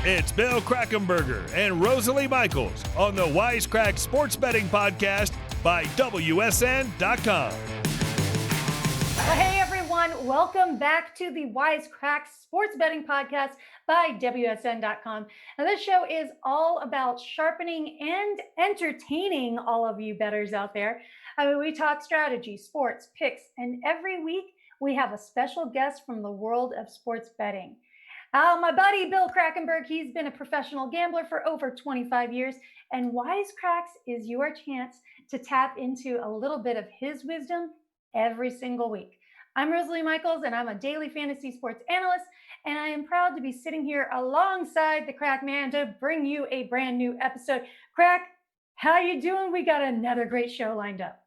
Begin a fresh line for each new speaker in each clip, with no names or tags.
It's Bill Krackomberger and Rosalie Michaels on the Wise Kracks Sports Betting Podcast by WSN.com.
Well, hey, everyone. Welcome back to the Wise Kracks Sports Betting Podcast by WSN.com. Now, this show is all about sharpening and entertaining all of you bettors out there. We talk strategy, sports, picks, and every week we have a special guest from the world of sports betting. My buddy, Bill Krackomberger, he's been a professional gambler for over 25 years, and Wise Kracks is your chance to tap into a little bit of his wisdom every single week. I'm Rosalie Michaels, and I'm a daily fantasy sports analyst, and I am proud to be sitting here alongside the Crack Man to bring you a brand new episode. Crack, how you doing? We got another great show lined up.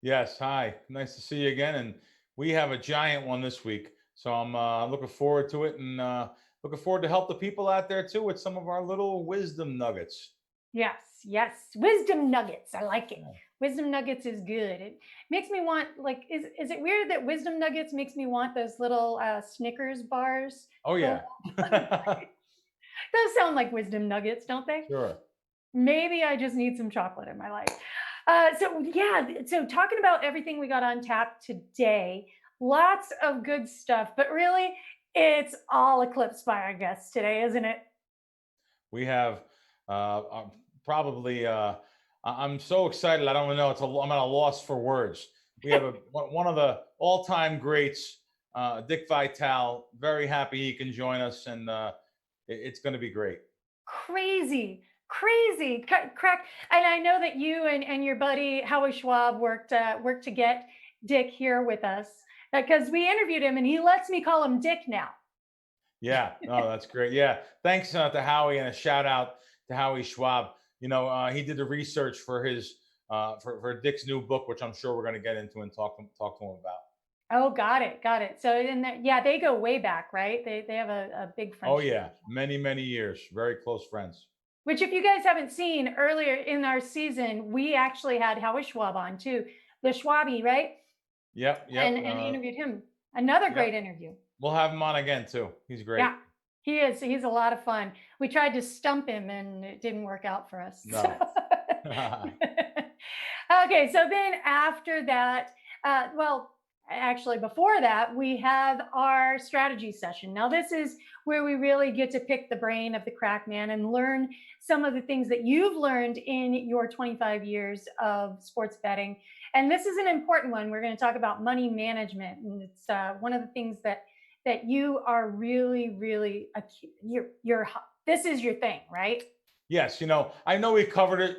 Yes, hi. Nice to see you again, and we have a giant one this week, so I'm looking forward to it, and looking forward to help the people out there too with some of our little wisdom nuggets.
Yes. Wisdom nuggets. I like it. Wisdom nuggets is good. It makes me want, like, is it weird that wisdom nuggets makes me want those little Snickers bars?
Oh, yeah.
Those sound like wisdom nuggets, don't they?
Sure.
Maybe I just need some chocolate in my life. So talking about everything we got on tap today, lots of good stuff, but really it's all eclipsed by our guests today, isn't it?
We have probably, I'm so excited. I don't even know. I'm at a loss for words. We have one of the all-time greats, Dick Vitale. Very happy he can join us, and it's going to be great.
Crazy. Crack. And I know that you and your buddy Howie Schwab worked to get Dick here with us, because we interviewed him and he lets me call him Dick now.
Yeah, no, that's great. Yeah, thanks to Howie, and a shout out to Howie Schwab. You know, he did the research for his for Dick's new book, which I'm sure we're going to get into and talk to him about.
Oh, got it. So they go way back, right? They have a big friendship.
Oh yeah, many years, very close friends.
Which, if you guys haven't seen, earlier in our season, we actually had Howie Schwab on too, the Schwabby, right?
Yep.
And interviewed him. Another great interview.
We'll have him on again too. He's great.
Yeah, he is. He's a lot of fun. We tried to stump him and it didn't work out for us.
No.
Okay, so then after that, actually before that, we have our strategy session. Now, this is where we really get to pick the brain of the Crack Man and learn some of the things that you've learned in your 25 years of sports betting. And this is an important one. We're going to talk about money management. And it's one of the things that you are really, this is your thing, right?
Yes. You know, I know we covered it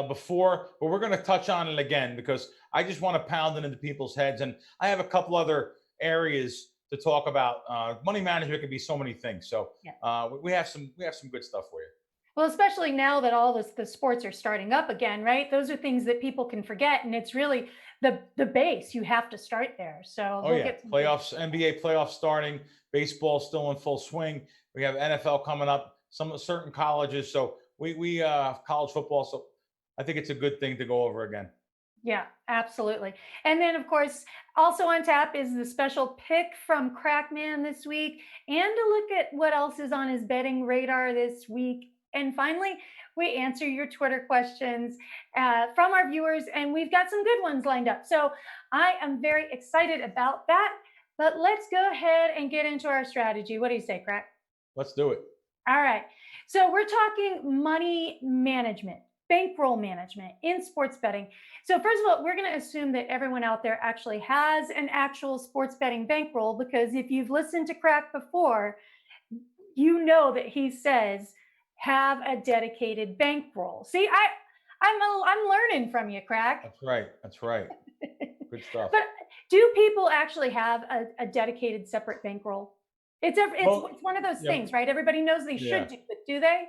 before, but we're going to touch on it again because I just want to pound it into people's heads. And I have a couple other areas to talk about. Money management can be so many things. So we have some good stuff for you.
Well, especially now that all the sports are starting up again, right? Those are things that people can forget. And it's really the base. You have to start there. So
playoffs, NBA playoffs starting, baseball still in full swing. We have NFL coming up, some certain colleges. So we college football. So I think it's a good thing to go over again.
Yeah, absolutely. And then, of course, also on tap is the special pick from Crackman this week, and a look at what else is on his betting radar this week. And finally, we answer your Twitter questions from our viewers, and we've got some good ones lined up. So I am very excited about that. But let's go ahead and get into our strategy. What do you say, Crack?
Let's do it.
All right. So we're talking money management, bankroll management in sports betting. So first of all, we're going to assume that everyone out there actually has an actual sports betting bankroll, because if you've listened to Crack before, you know that he says have a dedicated bankroll. See, I'm learning from you, Crack.
That's right. Good stuff.
But do people actually have a dedicated separate bankroll? It's one of those things, right? Everybody knows they should do, but do they?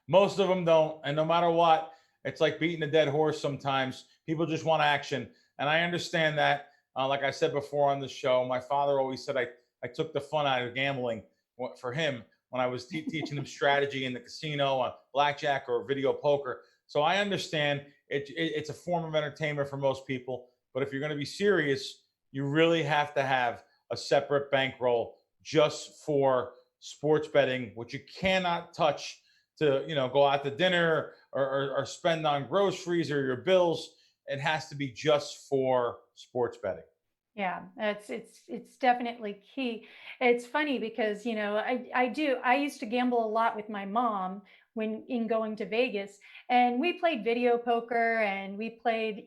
Most of them don't. And no matter what, it's like beating a dead horse sometimes. People just want action. And I understand that. Like I said before on the show, my father always said I took the fun out of gambling for him when I was teaching him strategy in the casino, on blackjack or video poker. So I understand it's a form of entertainment for most people. But if you're going to be serious, you really have to have a separate bankroll just for sports betting, which you cannot touch to, go out to dinner or spend on groceries or your bills. It has to be just for sports betting.
Yeah, it's definitely key. It's funny because I used to gamble a lot with my mom when in going to Vegas, and we played video poker and we played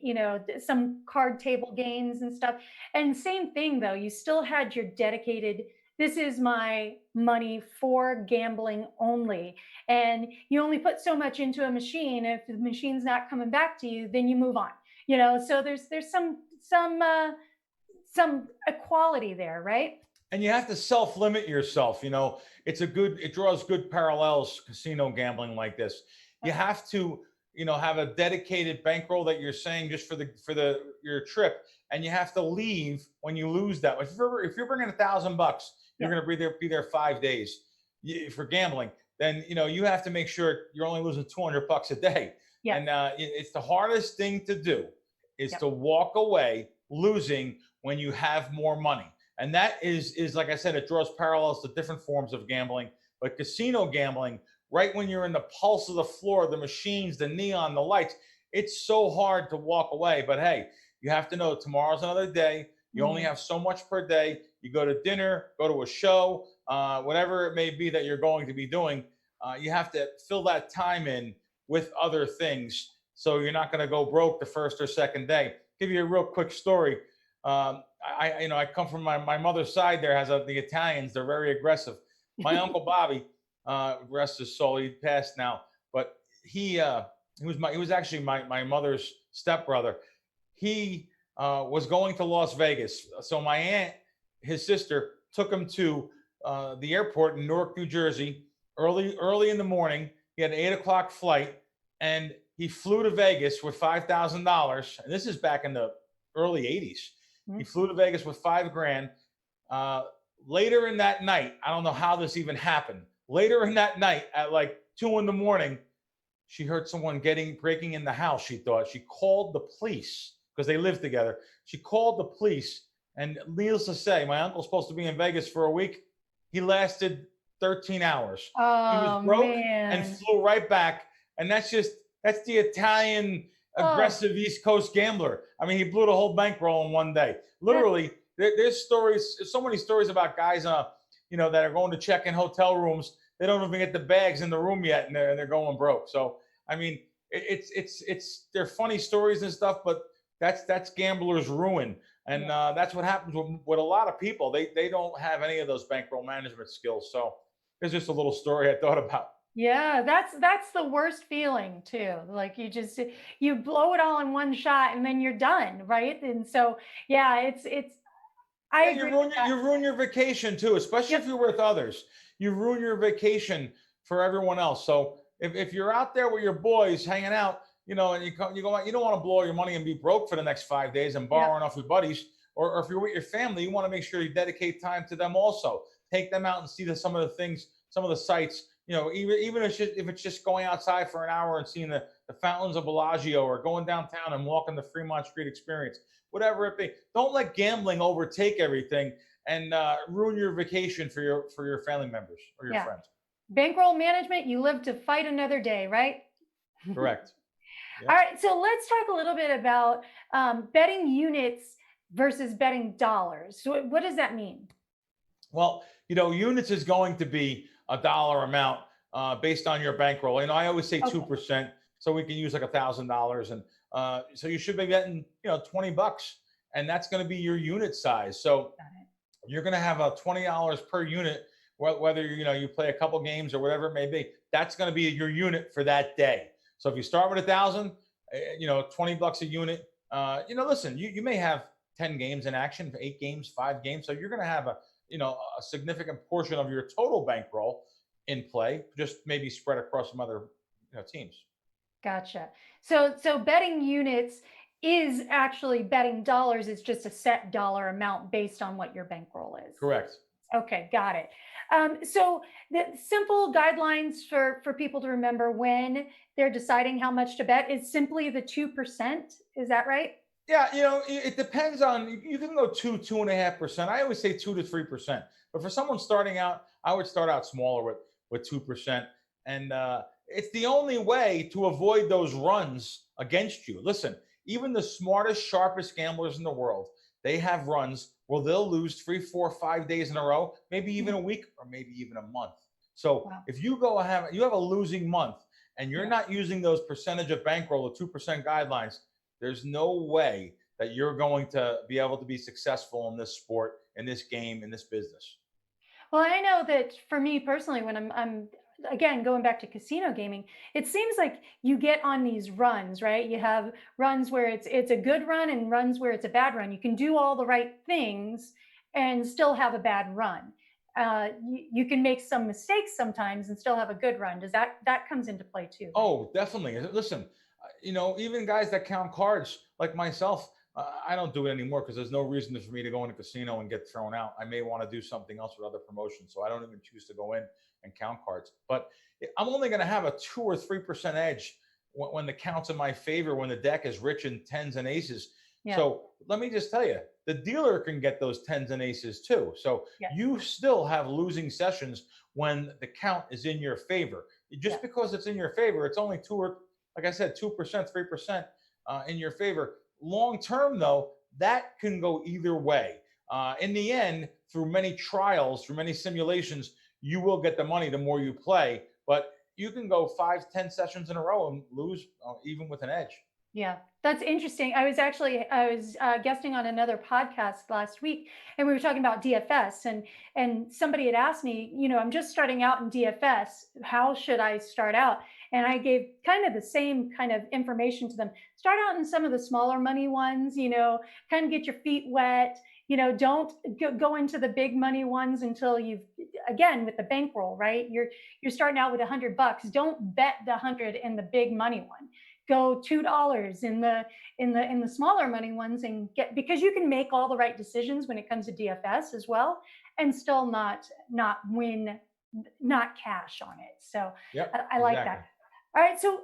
some card table games and stuff. And same thing though, you still had your dedicated. This is my money for gambling only, and you only put so much into a machine. If the machine's not coming back to you, then you move on. So there's some equality there, right?
And you have to self-limit yourself. It draws good parallels, casino gambling like this. You have to, have a dedicated bankroll that you're saying just for your trip, and you have to leave when you lose that. If you're bringing $1,000, you're going to be there 5 days for gambling. Then you have to make sure you're only losing $200 a day.
Yeah.
And it's the hardest thing to do is to walk away losing when you have more money. And that is like I said, it draws parallels to different forms of gambling. But casino gambling, right when you're in the pulse of the floor, the machines, the neon, the lights, it's so hard to walk away. But hey, you have to know tomorrow's another day. You only have so much per day. You go to dinner, go to a show, whatever it may be that you're going to be doing. You have to fill that time in with other things, so you're not going to go broke the first or second day. Give you a real quick story. I come from my mother's side. There has the Italians. They're very aggressive. My uncle Bobby, rest his soul, he passed now, but he was actually my mother's stepbrother. He was going to Las Vegas. So my aunt, his sister, took him to the airport in Newark, New Jersey, early in the morning. He had an 8 o'clock flight, and he flew to Vegas with $5,000. And this is back in the early 80s. He flew to Vegas with $5,000. Later in that night, I don't know how this even happened. Later in that night, at like 2 a.m, she heard someone breaking in the house. She thought. She called the police because they lived together. She called the police, and needless to say, my uncle's supposed to be in Vegas for a week. He lasted 13 hours.
Oh,
he was broke
man.
and flew right back. And that's the Italian aggressive East Coast gambler. I mean, he blew the whole bankroll in one day. Literally, there's stories, so many stories about guys, that are going to check in hotel rooms. They don't even get the bags in the room yet, and they're going broke. So, I mean, they're funny stories and stuff, but that's gamblers' ruin. And that's what happens with a lot of people. They don't have any of those bankroll management skills. So there's just a little story I thought about.
Yeah, that's the worst feeling too. Like you blow it all in one shot and then you're done, right? And so yeah, I agree.
You ruin your vacation too, especially if you're with others. You ruin your vacation for everyone else. So if you're out there with your boys hanging out, and you go out, you don't want to blow your money and be broke for the next 5 days and borrowing off your buddies. Or if you're with your family, you want to make sure you dedicate time to them also. Take them out and see some of the things, some of the sights. Even if it's just going outside for an hour and seeing the fountains of Bellagio, or going downtown and walking the Fremont Street Experience, whatever it be. Don't let gambling overtake everything and ruin your vacation for your family members or your friends.
Bankroll management, you live to fight another day, right?
Correct.
Yep. All right, so let's talk a little bit about betting units versus betting dollars. So what does that mean?
Well, units is going to be a dollar amount based on your bankroll. I always say 2%, so we can use like $1,000, and so you should be getting $20, and that's going to be your unit size. So you're going to have a $20 per unit, whether you play a couple games or whatever it may be. That's going to be your unit for that day. So if you start with 1,000, $20 a unit. Listen, you may have 10 games in action, 8 games, 5 games, so you're going to have a significant portion of your total bankroll in play, just maybe spread across some other teams.
Gotcha. So betting units is actually betting dollars. It's just a set dollar amount based on what your bankroll is.
Correct.
Okay, got it. So the simple guidelines for people to remember when they're deciding how much to bet is simply the 2%. Is that right?
Yeah, it depends on, you can go 2.5%. I always say 2 to 3%. But for someone starting out, I would start out smaller with 2%. And it's the only way to avoid those runs against you. Listen, even the smartest, sharpest gamblers in the world, they have runs where they'll lose 3, 4, 5 days in a row, maybe even a week, or maybe even a month. So if you have a losing month and you're not using those percentage of bankroll, the 2% guidelines, there's no way that you're going to be able to be successful in this sport, in this game, in this business.
Well, I know that for me personally, when I'm again going back to casino gaming, it seems like you get on these runs, right? You have runs where it's a good run and runs where it's a bad run. You can do all the right things and still have a bad run. You can make some mistakes sometimes and still have a good run. Does that comes into play too?
Oh, definitely. Listen, even guys that count cards like myself, I don't do it anymore because there's no reason for me to go in a casino and get thrown out. I may want to do something else with other promotions, so I don't even choose to go in and count cards. But I'm only going to have a 2 or 3% edge when the count's in my favor, when the deck is rich in tens and aces. Yeah. So let me just tell you, the dealer can get those tens and aces too. So you still have losing sessions when the count is in your favor. Just because it's in your favor, it's only 2 or, like I said, 2%, 3% in your favor. Long term, though, that can go either way. In the end, through many trials, through many simulations, you will get the money the more you play. But you can go 5, 10 sessions in a row and lose even with an edge. Yeah,
that's interesting. I was guesting on another podcast last week, and we were talking about DFS, and somebody had asked me, I'm just starting out in DFS. How should I start out? And I gave kind of the same kind of information to them. Start out in some of the smaller money ones, kind of get your feet wet. Don't go into the big money ones until again, with the bankroll, right? You're starting out with $100. Don't bet the 100 in the big money one. Go $2 in the smaller money ones and because you can make all the right decisions when it comes to DFS as well, and still not win, not cash on it. So I like that. All right. So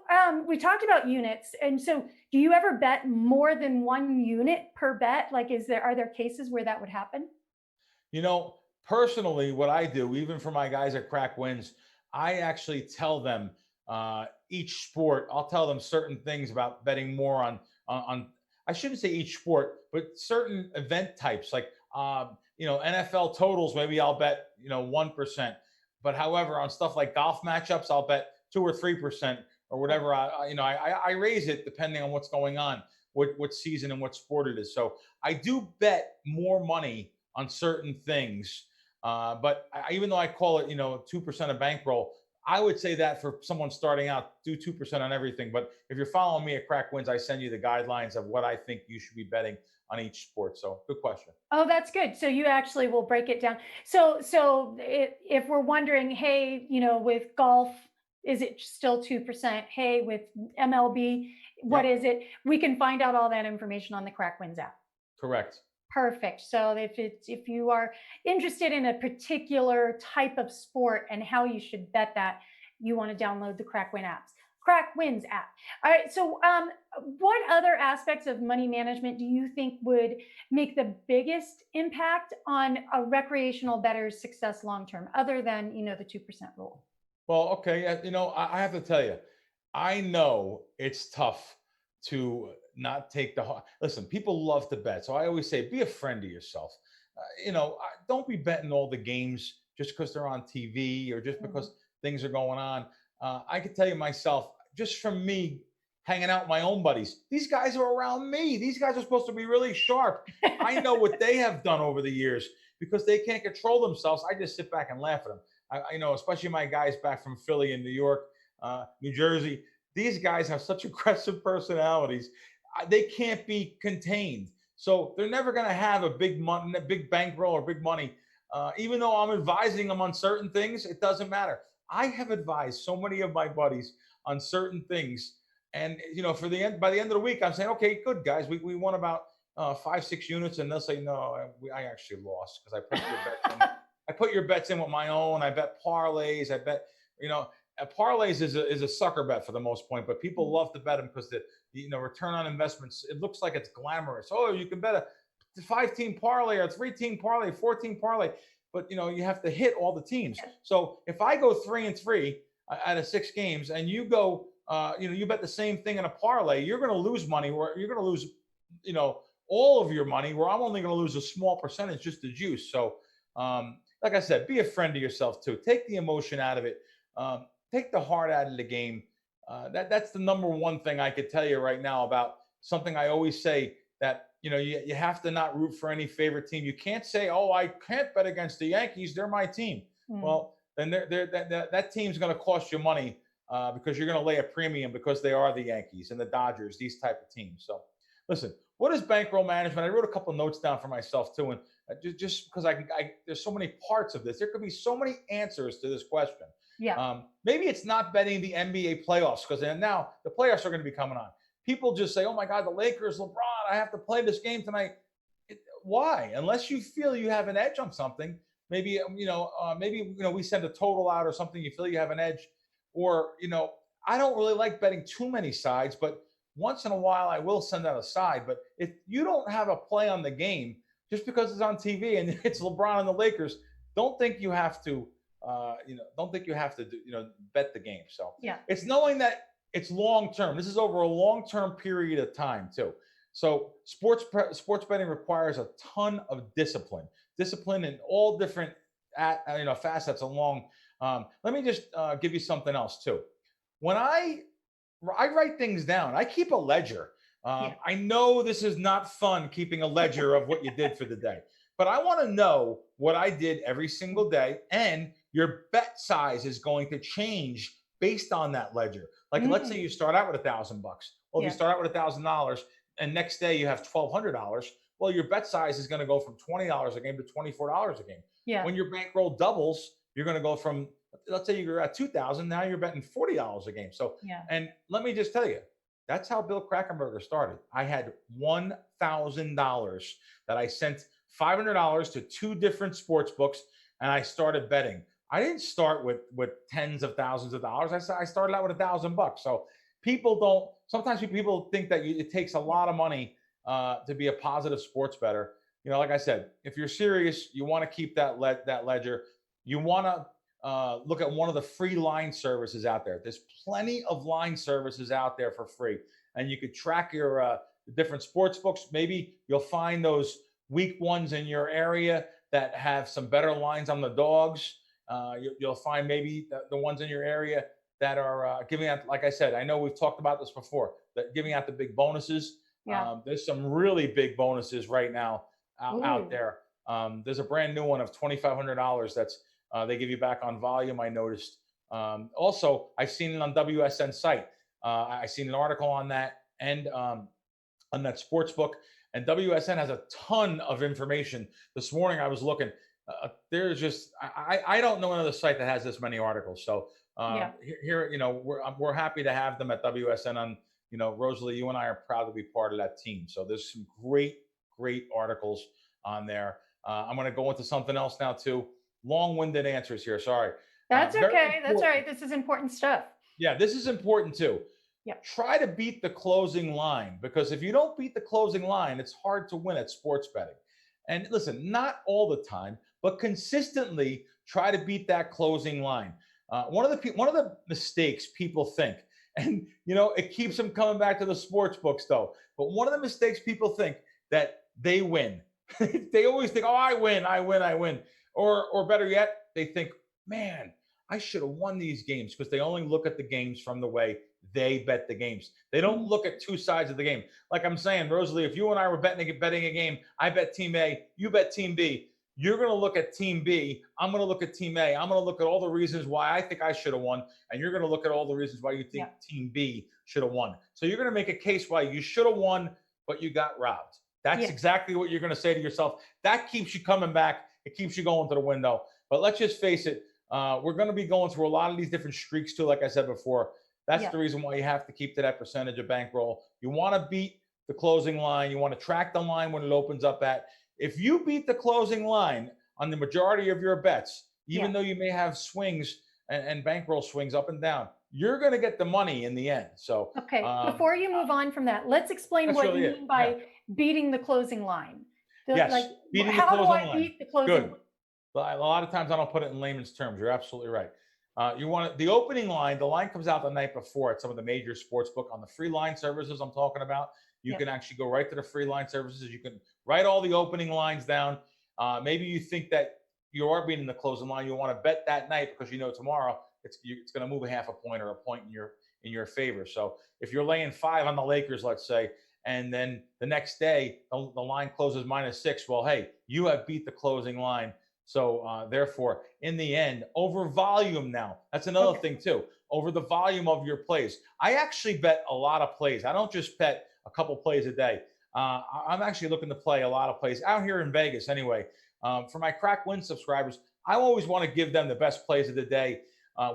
we talked about units. And so do you ever bet more than one unit per bet? Like, are there cases where that would happen?
Personally, what I do, even for my guys at Crack Wins, I actually tell them each sport, I'll tell them certain things about betting more on I shouldn't say each sport, but certain event types, like, NFL totals, maybe I'll bet, 1%. But however, on stuff like golf matchups, I'll bet 2 or 3% or whatever. I raise it depending on what's going on, what season and what sport it is. So I do bet more money on certain things. But even though I call it, 2% of bankroll, I would say that for someone starting out, do 2% on everything. But if you're following me at Crack Wins, I send you the guidelines of what I think you should be betting on each sport. So good question.
Oh, that's good. So you actually will break it down. So if we're wondering, hey, with golf, is it still 2%? Hey, with MLB, what is it? We can find out all that information on the Crack Wins app.
Correct.
Perfect. So if you are interested in a particular type of sport and how you should bet that, you want to download the Crack Wins app. All right. So what other aspects of money management do you think would make the biggest impact on a recreational bettor's success long term, other than the 2% rule?
Well, okay. I have to tell you, I know it's tough to not take listen, people love to bet. So I always say, be a friend to yourself. Don't be betting all the games just because they're on TV or just because things are going on. I can tell you myself, just from me hanging out with my own buddies, these guys are around me. These guys are supposed to be really sharp. I know what they have done over the years because they can't control themselves. I just sit back and laugh at them. I know, especially my guys back from Philly and New York, New Jersey. These guys have such aggressive personalities. They can't be contained. So they're never going to have a big bankroll or big money. Even though I'm advising them on certain things, it doesn't matter. I have advised so many of my buddies on certain things. And, by the end of the week, I'm saying, okay, good guys. We won about 5, 6 units. And they'll say, no, I actually lost because I put your bets in. I put your bets in with my own. I bet parlays. I bet, parlays is a sucker bet for the most part, but people love to bet them because the return on investments, it looks like it's glamorous. Oh, you can bet a 5-team parlay or 3-team parlay, 4-team parlay. but you have to hit all the teams. So if I go 3-3 out of 6 games, and you go, you bet the same thing in a parlay, you're going to lose money, or you're going to lose, all of your money, where I'm only going to lose a small percentage, just the juice. So, like I said, be a friend to yourself too. Take the emotion out of it. Take the heart out of the game. That's the number one thing I could tell you right now about something I always say, that you have to not root for any favorite team. You can't say, oh, I can't bet against the Yankees, they're my team. Well, then that team's going to cost you money, because you're going to lay a premium because they are the Yankees and the Dodgers, these type of teams. So listen, what is bankroll management? I wrote a couple of notes down for myself too, and just because there's so many parts of this. There could be so many answers to this question.
Yeah.
Maybe it's not betting the NBA playoffs, because now the playoffs are going to be coming on. People just say, oh my God, the Lakers, LeBron, I have to play this game tonight. Why? Unless you feel you have an edge on something, maybe we send a total out or something, you feel you have an edge. Or, I don't really like betting too many sides, but once in a while I will send out a side. But if you don't have a play on the game, just because it's on TV and it's LeBron and the Lakers, don't think you have to, bet the game. So it's knowing that it's long-term. This is over a long-term period of time too. So sports betting requires a ton of discipline in all different, facets along. Let me just give you something else too. When I write things down, I keep a ledger. I know this is not fun, keeping a ledger of what you did for the day, but I want to know what I did every single day, and your bet size is going to change based on that ledger. Like, let's say you start out with $1,000. Well, if you start out with $1,000 and next day you have $1,200, well, your bet size is going to go from $20 a game to $24 a game.
Yeah.
When your bankroll doubles, you're going to go from, let's say you're at $2,000, now you're betting $40 a game. So, and let me just tell you, that's how Bill Krackomberger started. I had $1,000 that I sent $500 to 2 different sports books, and I started betting. I didn't start with tens of thousands of dollars. I started out with $1,000. So sometimes people think that it takes a lot of money to be a positive sports bettor. Like I said, if you're serious, you want to keep that ledger. You want to look at one of the free line services out there. There's plenty of line services out there for free, and you could track your different sports books. Maybe you'll find those weak ones in your area that have some better lines on the dogs. You'll find maybe the ones in your area that are giving out, like I said, I know we've talked about this before, that giving out the big bonuses. There's some really big bonuses right now out there. There's a brand new one of $2,500 that's they give you back on volume, I noticed. Also, I've seen it on WSN site. I seen an article on that, and on that sports book. And WSN has a ton of information. This morning I was looking. There's just I don't know another site that has this many articles. So here, we're happy to have them at WSN. On Rosalie, you and I are proud to be part of that team. So there's some great articles on there. I'm going to go into something else now too. Long-winded answers here. Sorry.
That's okay. That's all right. This is important stuff.
Yeah, this is important too.
Yeah.
Try to beat the closing line, because if you don't beat the closing line, it's hard to win at sports betting. And listen, not all the time, but consistently try to beat that closing line. One of the mistakes people think, and it keeps them coming back to the sports books though. But one of the mistakes people think that they win. They always think, oh, I win. Or better yet, they think, man, I should have won these games, because they only look at the games from the way they bet the games. They don't look at two sides of the game. Like I'm saying, Rosalie, if you and I were betting a game, I bet team A, you bet team B. You're going to look at team B. I'm going to look at team A. I'm going to look at all the reasons why I think I should have won. And you're going to look at all the reasons why you think team B should have won. So you're going to make a case why you should have won, but you got robbed. That's exactly what you're going to say to yourself. That keeps you coming back. It keeps you going to the window. But let's just face it. We're going to be going through a lot of these different streaks too, like I said before. That's the reason why you have to keep to that percentage of bankroll. You want to beat the closing line. You want to track the line when it opens up at. If you beat the closing line on the majority of your bets, even though you may have swings and bankroll swings up and down, you're going to get the money in the end. So,
before you move on from that, let's explain what you mean by beating the closing line.
Beating the closing line.
Beat the closing line?
But a lot of times I don't put it in layman's terms. You're absolutely right. You want the opening line. The line comes out the night before at some of the major sports book on the free line services I'm talking about. You can actually go right to the free line services. You can write all the opening lines down. Maybe you think that you are beating the closing line. You want to bet that night because you know tomorrow it's going to move a half a point or a point in your favor. So if you're laying 5 on the Lakers, let's say, and then the next day the line closes -6, well, hey, you have beat the closing line. So therefore, in the end, over volume now. That's another thing too. Over the volume of your plays. I actually bet a lot of plays. I don't just bet a couple plays a day. I'm actually looking to play a lot of plays out here in Vegas anyway. For my Crack Win subscribers, I always want to give them the best plays of the day,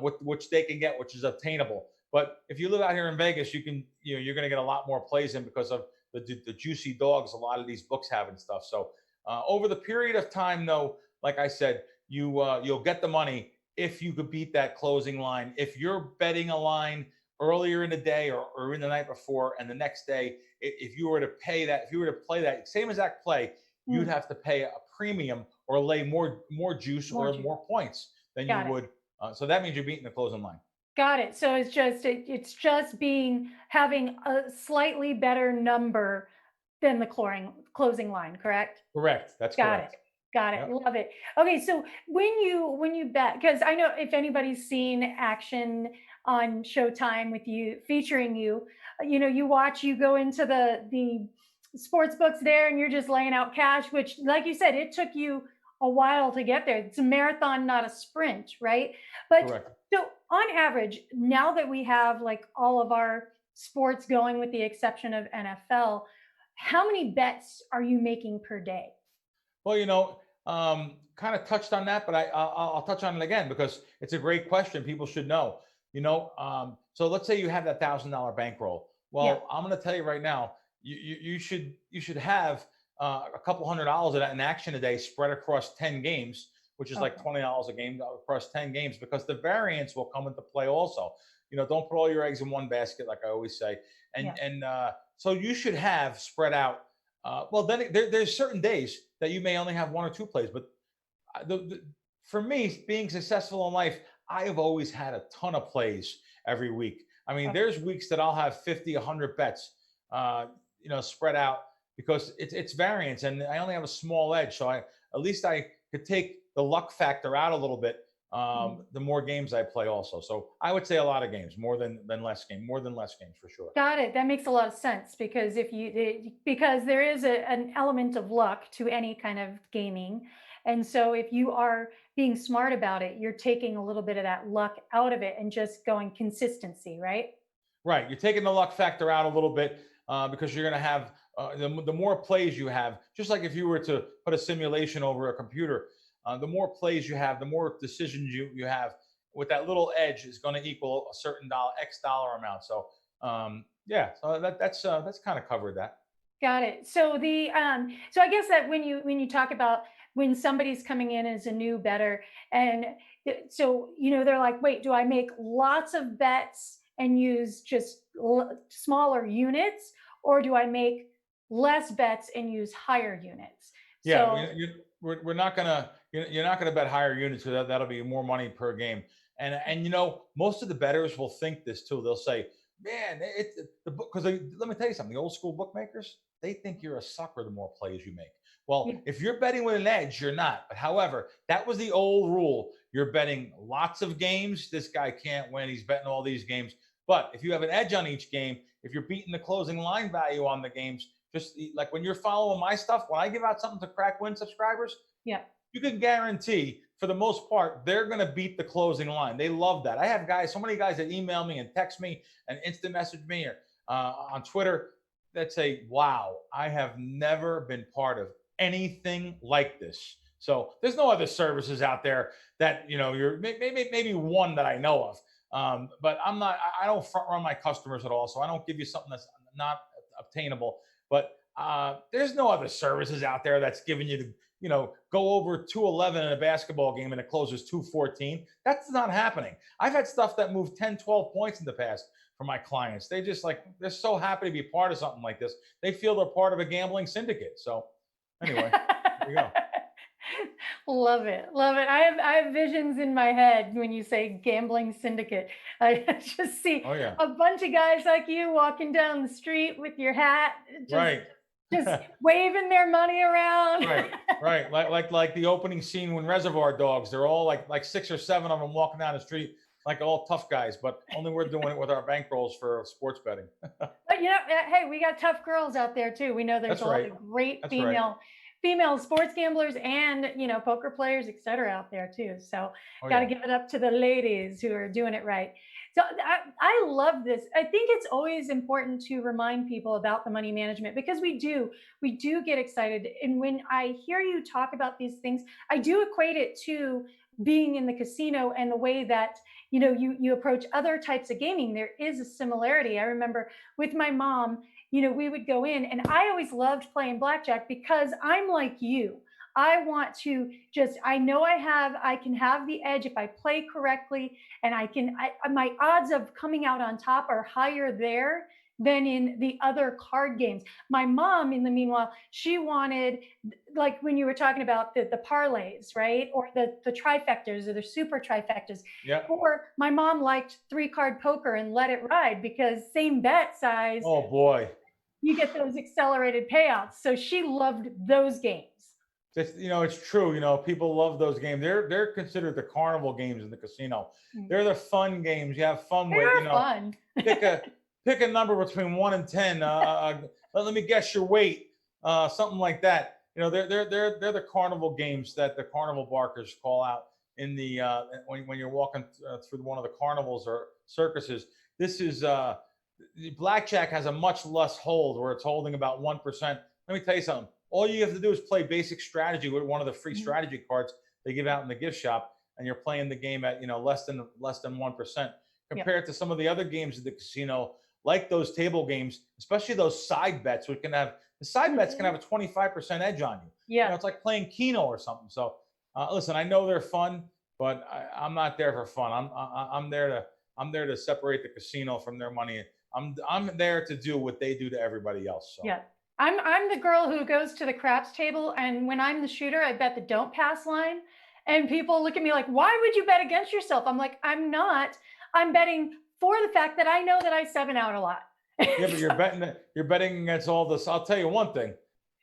which they can get, which is obtainable. But if you live out here in Vegas, you're going to get a lot more plays in because of the juicy dogs a lot of these books have and stuff. So over the period of time, though, like I said, you'll get the money if you could beat that closing line. If you're betting a line earlier in the day or in the night before, and the next day, if you were to play that same exact play, you'd have to pay a premium or lay more juice or more points than you would. So that means you're beating the closing line.
Got it. So it's just having a slightly better number than the closing line, correct?
Correct. That's correct.
Got it. Yep. Love it. Okay, so when you bet, because I know if anybody's seen action on Showtime with you featuring you, you go into the sports books there and you're just laying out cash, which, like you said, it took you a while to get there. It's a marathon, not a sprint, right? But correct. So on average, now that we have like all of our sports going with the exception of NFL, how many bets are you making per day?
Well, kind of touched on that, but I'll touch on it again because it's a great question. People should know. So let's say you have that $1,000 bankroll. Well, I'm going to tell you right now, you should have a couple $100 in action a day spread across 10 games, which is like $20 a game across 10 games, because the variance will come into play also. Don't put all your eggs in one basket, like I always say. So you should have spread out. Well, then there's certain days that you may only have 1 or 2 plays, but for me, being successful in life, I have always had a ton of plays every week. I mean, there's weeks that I'll have 50, 100 bets, spread out because it's variance, and I only have a small edge. So at least I could take the luck factor out a little bit. The more games I play also. So I would say a lot of games, more than less games for sure.
Got it. That makes a lot of sense because because there is an element of luck to any kind of gaming. And so if you are being smart about it, you're taking a little bit of that luck out of it and just going consistency, right?
Right. You're taking the luck factor out a little bit because you're going to have the more plays you have, just like if you were to put a simulation over a computer, the more plays you have, the more decisions you have with that little edge is going to equal a certain X dollar amount. So so that's kind of covered that.
Got it. So so I guess that when you talk about when somebody's coming in as a new bettor, and so they're like, wait, do I make lots of bets and use just smaller units, or do I make less bets and use higher units?
Yeah, so, we're not gonna you're not gonna bet higher units because that'll be more money per game. And most of the bettors will think this too. They'll say, man, it's the book, because let me tell you something. The old school bookmakers, they think you're a sucker the more plays you make. Well, if you're betting with an edge, you're not. But however, that was the old rule. You're betting lots of games. This guy can't win. He's betting all these games. But if you have an edge on each game, if you're beating the closing line value on the games, just like when you're following my stuff, when I give out something to Crack Win subscribers, you can guarantee for the most part, they're going to beat the closing line. They love that. I have so many guys that email me and text me and instant message me or on Twitter that say, wow, I have never been part of anything like this. So there's no other services out there that, you're maybe one that I know of. But I don't front run my customers at all. So I don't give you something that's not obtainable. But there's no other services out there that's giving you the, go over 211 in a basketball game and it closes 214. That's not happening. I've had stuff that moved 10, 12 points in the past for my clients. They're so happy to be part of something like this. They feel they're part of a gambling syndicate. So anyway, there you go.
Love it. Love it. I have visions in my head when you say gambling syndicate. I just see
Oh yeah.
a bunch of guys like you walking down the street with your hat, just
Right.
just waving their money around.
Right. Right. Like the opening scene when Reservoir Dogs, they're all like 6 or 7 of them walking down the street like all tough guys, but only we're doing it with our bankrolls for sports betting.
But hey, we got tough girls out there too. We know there's
That's
a lot
right.
of great
That's right.
female sports gamblers and poker players, et cetera, out there too. So
Oh
got to
yeah.
give it up to the ladies who are doing it right. So I love this. I think it's always important to remind people about the money management because we do get excited. And when I hear you talk about these things, I do equate it to being in the casino and the way that you approach other types of gaming. There is a similarity. I remember with my mom, we would go in and I always loved playing blackjack because I'm like you. I want to I can have the edge if I play correctly and my odds of coming out on top are higher there than in the other card games. My mom, in the meanwhile, she wanted, like when you were talking about the parlays, right? Or the trifectas or the super trifectas.
Yeah.
Or my mom liked 3-card poker and let it ride because same bet size,
Oh boy.
you get those accelerated payouts. So she loved those games.
It's true. People love those games. They're considered the carnival games in the casino. They're the fun games. You have fun with.
They're fun.
pick a number between 1 and 10. Let me guess your weight. Something like that. They're the carnival games that the carnival barkers call out in the when you're walking through one of the carnivals or circuses. This is blackjack has a much less hold where it's holding about 1%. Let me tell you something. All you have to do is play basic strategy with one of the free strategy cards they give out in the gift shop, and you're playing the game at less than 1% compared to some of the other games at the casino, like those table games, especially those side bets, which can have a 25% edge on you.
Yeah,
it's like playing Keno or something. So listen, I know they're fun, but I'm not there for fun. I'm there to separate the casino from their money. I'm there to do what they do to everybody else. So.
Yeah. I'm the girl who goes to the craps table, and when I'm the shooter, I bet the don't pass line. And people look at me like, why would you bet against yourself? I'm like, I'm not. I'm betting for the fact that I know that I 7 out a lot.
Yeah, but you're betting against all this. I'll tell you one thing.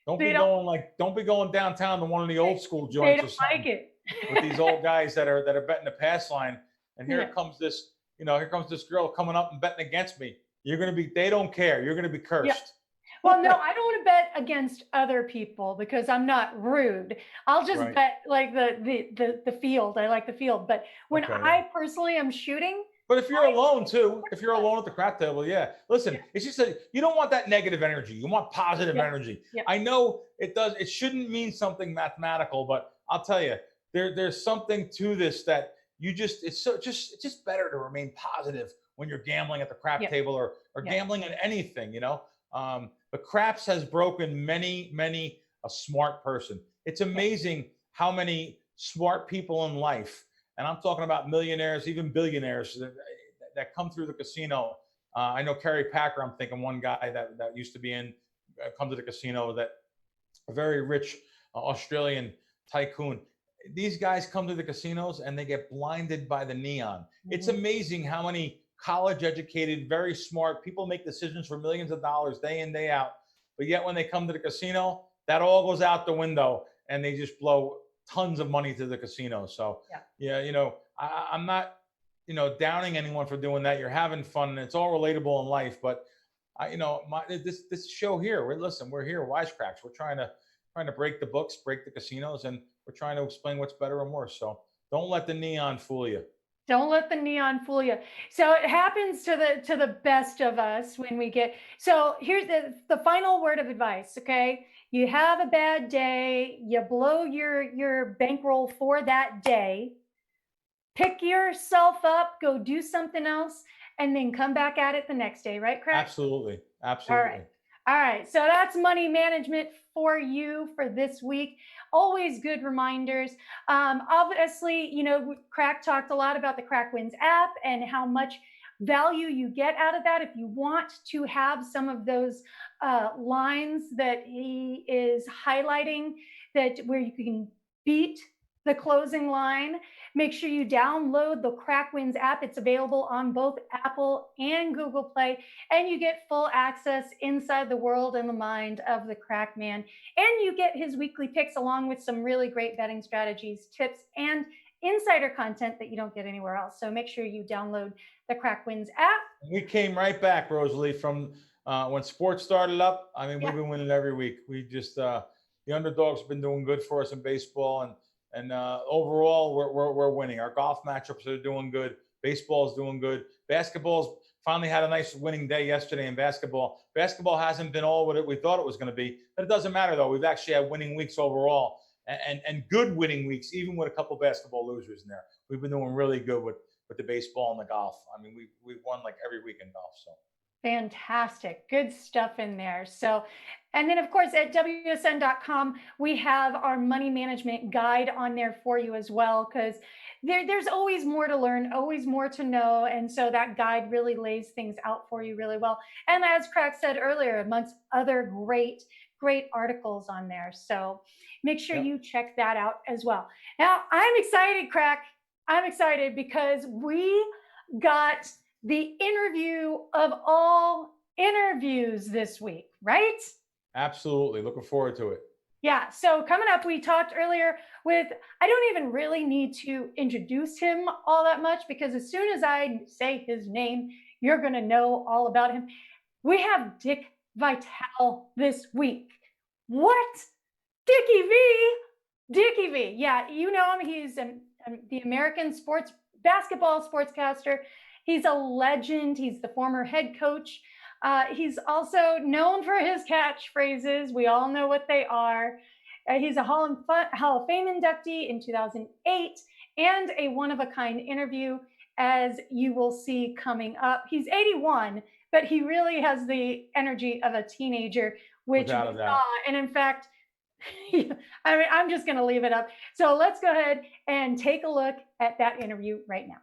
Don't be going downtown to one of the old school joints or something
like it.
with these old guys that are betting the pass line. And here comes this girl coming up and betting against me. They don't care. You're gonna be cursed.
Yeah. Well, no, I don't want to bet against other people because I'm not rude. I'll just bet like the field. I like the field. But when I personally am shooting.
But if you're alone too, if you're alone at the crap table, listen, it's just that you don't want that negative energy. You want positive energy. Yeah. I know it shouldn't mean something mathematical, but I'll tell you, there's something to this that it's just better to remain positive when you're gambling at the crap table or gambling at anything, But craps has broken many a smart person. It's amazing how many smart people in life, and I'm talking about millionaires, even billionaires that come through the casino. I know Kerry Packer, I'm thinking one guy that used to come to the casino, that a very rich Australian tycoon. These guys come to the casinos and they get blinded by the neon. Mm-hmm. It's amazing how many college-educated, very smart people make decisions for millions of dollars day in, day out. But yet when they come to the casino, that all goes out the window and they just blow tons of money to the casino. So, I'm not, downing anyone for doing that. You're having fun and it's all relatable in life. But, this show here, we're here, Wise Kracks. We're trying to break the books, break the casinos, and we're trying to explain what's better and worse. So don't let the neon fool you.
Don't let the neon fool you. So it happens to the best of us when we get. So here's the final word of advice. Okay, you have a bad day, you blow your bankroll for that day. Pick yourself up, go do something else, and then come back at it the next day. Right, Kracks?
Absolutely.
All right. So that's money management for you for this week. Always good reminders. Obviously, Crack talked a lot about the Crack Wins app and how much value you get out of that. If you want to have some of those lines that he is highlighting, that where you can beat the closing line. Make sure you download the Crackwinds app. It's available on both Apple and Google Play, and you get full access inside the world and the mind of the Crack Man. And you get his weekly picks along with some really great betting strategies, tips, and insider content that you don't get anywhere else. So make sure you download the Crackwinds app.
We came right back, Rosalie, from when sports started up. I mean,
Yeah.
we've been winning every week. We just the underdogs have been doing good for us in baseball, and overall we're winning. Our golf matchups are doing good. Baseball is doing good. Basketball's finally had a nice winning day yesterday in basketball. Basketball hasn't been all what we thought it was going to be, but it doesn't matter though. We've actually had winning weeks overall, and good winning weeks, even with a couple basketball losers in there. We've been doing really good with the baseball and the golf. I mean, we've won like every week in golf. So
fantastic. Good stuff in there. So, and then of course at WSN.com, we have our money management guide on there for you as well, because there's always more to learn, always more to know. And so that guide really lays things out for you really well. And as Crack said earlier, amongst other great articles on there. So make sure you check that out as well. Now, I'm excited, Crack. I'm excited because we got the interview of all interviews this week, right?
absolutely, looking forward to it.
Yeah, so coming up, we talked earlier with, I don't even really need to introduce him all that much, because as soon as I say his name, you're going to know all about him. We have Dick Vitale this week. What? Dickie V? Dickie V. Yeah, you know him. He's the American basketball sportscaster. He's a legend. He's the former head coach. He's also known for his catchphrases. We all know what they are. He's a Hall of Fame inductee in 2008 and a one-of-a-kind interview, as you will see coming up. He's 81, but he really has the energy of a teenager, which we saw. And in fact, I mean, I'm just going to leave it up. So let's go ahead and take a look at that interview right now.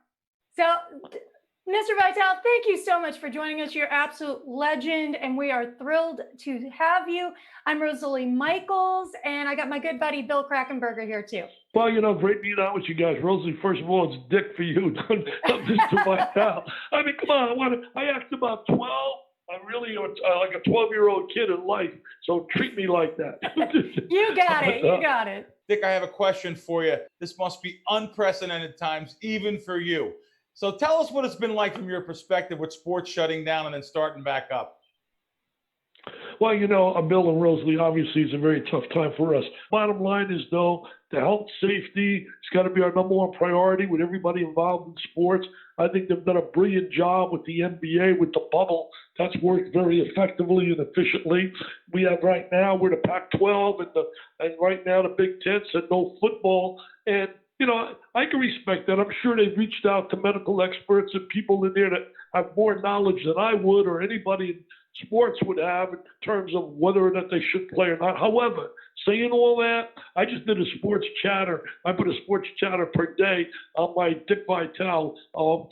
So, Mr. Vitale, thank you so much for joining us. You're an absolute legend, and we are thrilled to have you. I'm Rosalie Michaels, and I got my good buddy Bill Krackomberger here too.
Well, you know, great being out with you guys. Rosalie, first of all, it's Dick for you, not Mr. Vitale. I mean, come on, I act about 12. I'm really like a 12-year-old kid in life, so treat me like that.
You got it. You got it.
Dick, I have a question for you. This must be unprecedented times, even for you. So tell us what it's been like from your perspective with sports shutting down and then starting back up.
Well, you know, Bill and Rosalie, obviously it's a very tough time for us. Bottom line is, though, the health, safety, it's got to be our number one priority with everybody involved in sports. I think they've done a brilliant job with the NBA, with the bubble. That's worked very effectively and efficiently. We have right now, we're the Pac-12, and right now the Big Ten said no football. And you know, I can respect that. I'm sure they've reached out to medical experts and people in there that have more knowledge than I would or anybody in sports would have in terms of whether or not they should play or not. However, saying all that, I just did a sports chatter. I put a sports chatter per day on my Dick Vitale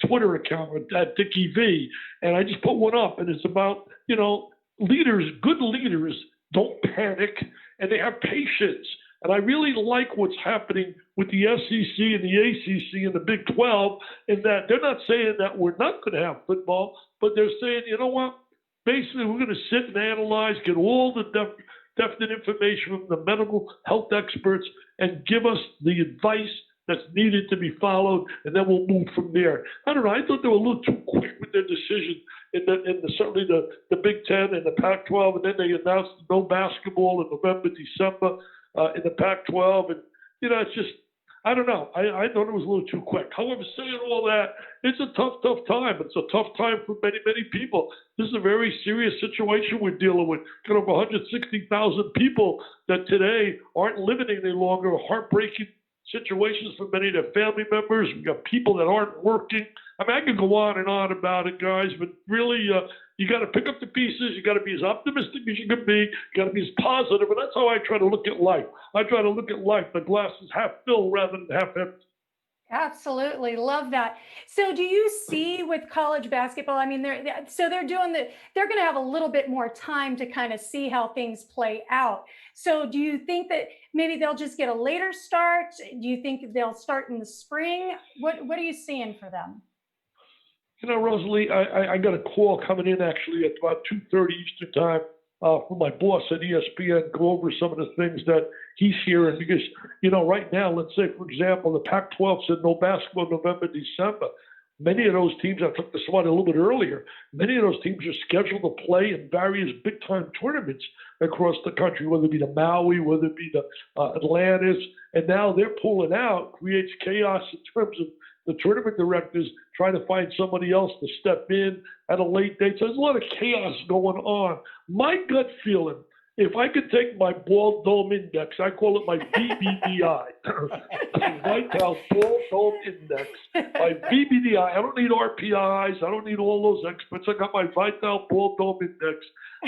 Twitter account at Dickie V, and I just put one up, and it's about, you know, leaders, good leaders don't panic, and they have patience. And I really like what's happening with the SEC and the ACC and the Big 12 in that they're not saying that we're not going to have football, but they're saying, you know what, basically we're going to sit and analyze, get all the definite information from the medical health experts and give us the advice that's needed to be followed, and then we'll move from there. I don't know. I thought they were a little too quick with their decision in certainly the Big 10 and the Pac-12, and then they announced no basketball in November, December. In the Pac-12, and you know, it's just, I don't know. I thought it was a little too quick. However, saying all that, it's a tough time. It's a tough time for many people. This is a very serious situation we're dealing with. Got over 160,000 people that today aren't living any longer. Heartbreaking situations for many of their family members. We got people that aren't working. I mean, I could go on and on about it, guys, but really, you got to pick up the pieces. You got to be as optimistic as you can be. You got to be as positive, and that's how I try to look at life. I try to look at life. The glass is half full rather than half empty.
Absolutely. Love that. So do you see with college basketball, I mean, they're doing they're going to have a little bit more time to kind of see how things play out. So do you think that maybe they'll just get a later start? Do you think they'll start in the spring? What are you seeing for them?
Rosalie, I got a call coming in actually at about 2:30 Eastern time from my boss at ESPN, go over some of the things that he's hearing because, right now, let's say, for example, the Pac-12 said no basketball November, December. Many of those teams, I took this one a little bit earlier, many of those teams are scheduled to play in various big-time tournaments across the country, whether it be the Maui, whether it be the Atlantis, and now they're pulling out, creates chaos in terms of the tournament directors trying to find somebody else to step in at a late date. So there's a lot of chaos going on. My gut feeling, if I could take my ball dome index, I call it my BBDI, Vitale Ball Dome Index, my BBDI. I don't need RPIs. I don't need all those experts. I got my Vitale Ball Dome Index.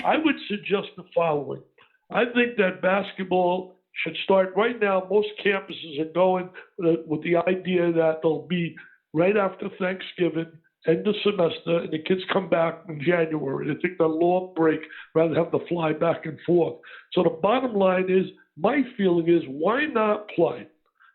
I would suggest the following. I think that basketball should start right now. Most campuses are going with the idea that they'll be right after Thanksgiving, end of semester, and the kids come back in January. They take that long break rather than have to fly back and forth. So the bottom line is, my feeling is, why not play?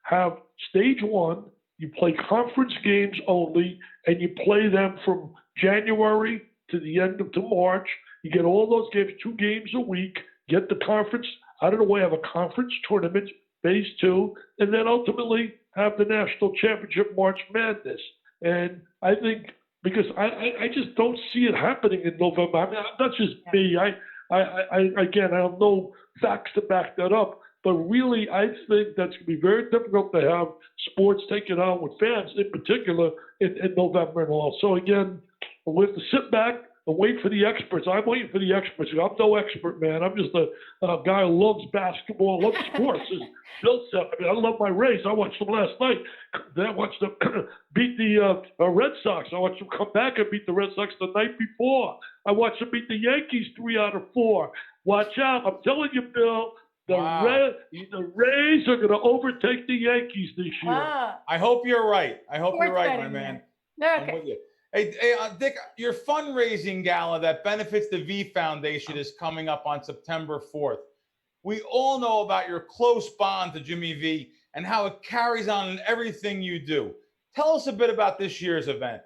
Have stage one, you play conference games only, and you play them from January to the end of to March. You get all those games, 2 games a week, get the conference out of the way, have a conference tournament, phase 2, and then ultimately have the national championship March Madness. And I think, because I just don't see it happening in November. I mean, that's just me. Again, I have no facts to back that up, but really, I think that's going to be very difficult to have sports taken on with fans, in particular, in November and all. So again, we have to sit back and wait for the experts. I'm waiting for the experts. I'm no expert, man. I'm just a guy who loves basketball, loves sports. As Bill said, I mean, I love my Rays. I watched them last night. Then I watched them beat the Red Sox. I watched them come back and beat the Red Sox the night before. I watched them beat the Yankees 3 out of 4. Watch out. I'm telling you, Bill, the Rays are going to overtake the Yankees this year.
I hope you're right. I hope you're right, my man.
Okay.
I'm with you. Hey, Dick, your fundraising gala that benefits the V Foundation is coming up on September 4th. We all know about your close bond to Jimmy V and how it carries on in everything you do. Tell us a bit about this year's event.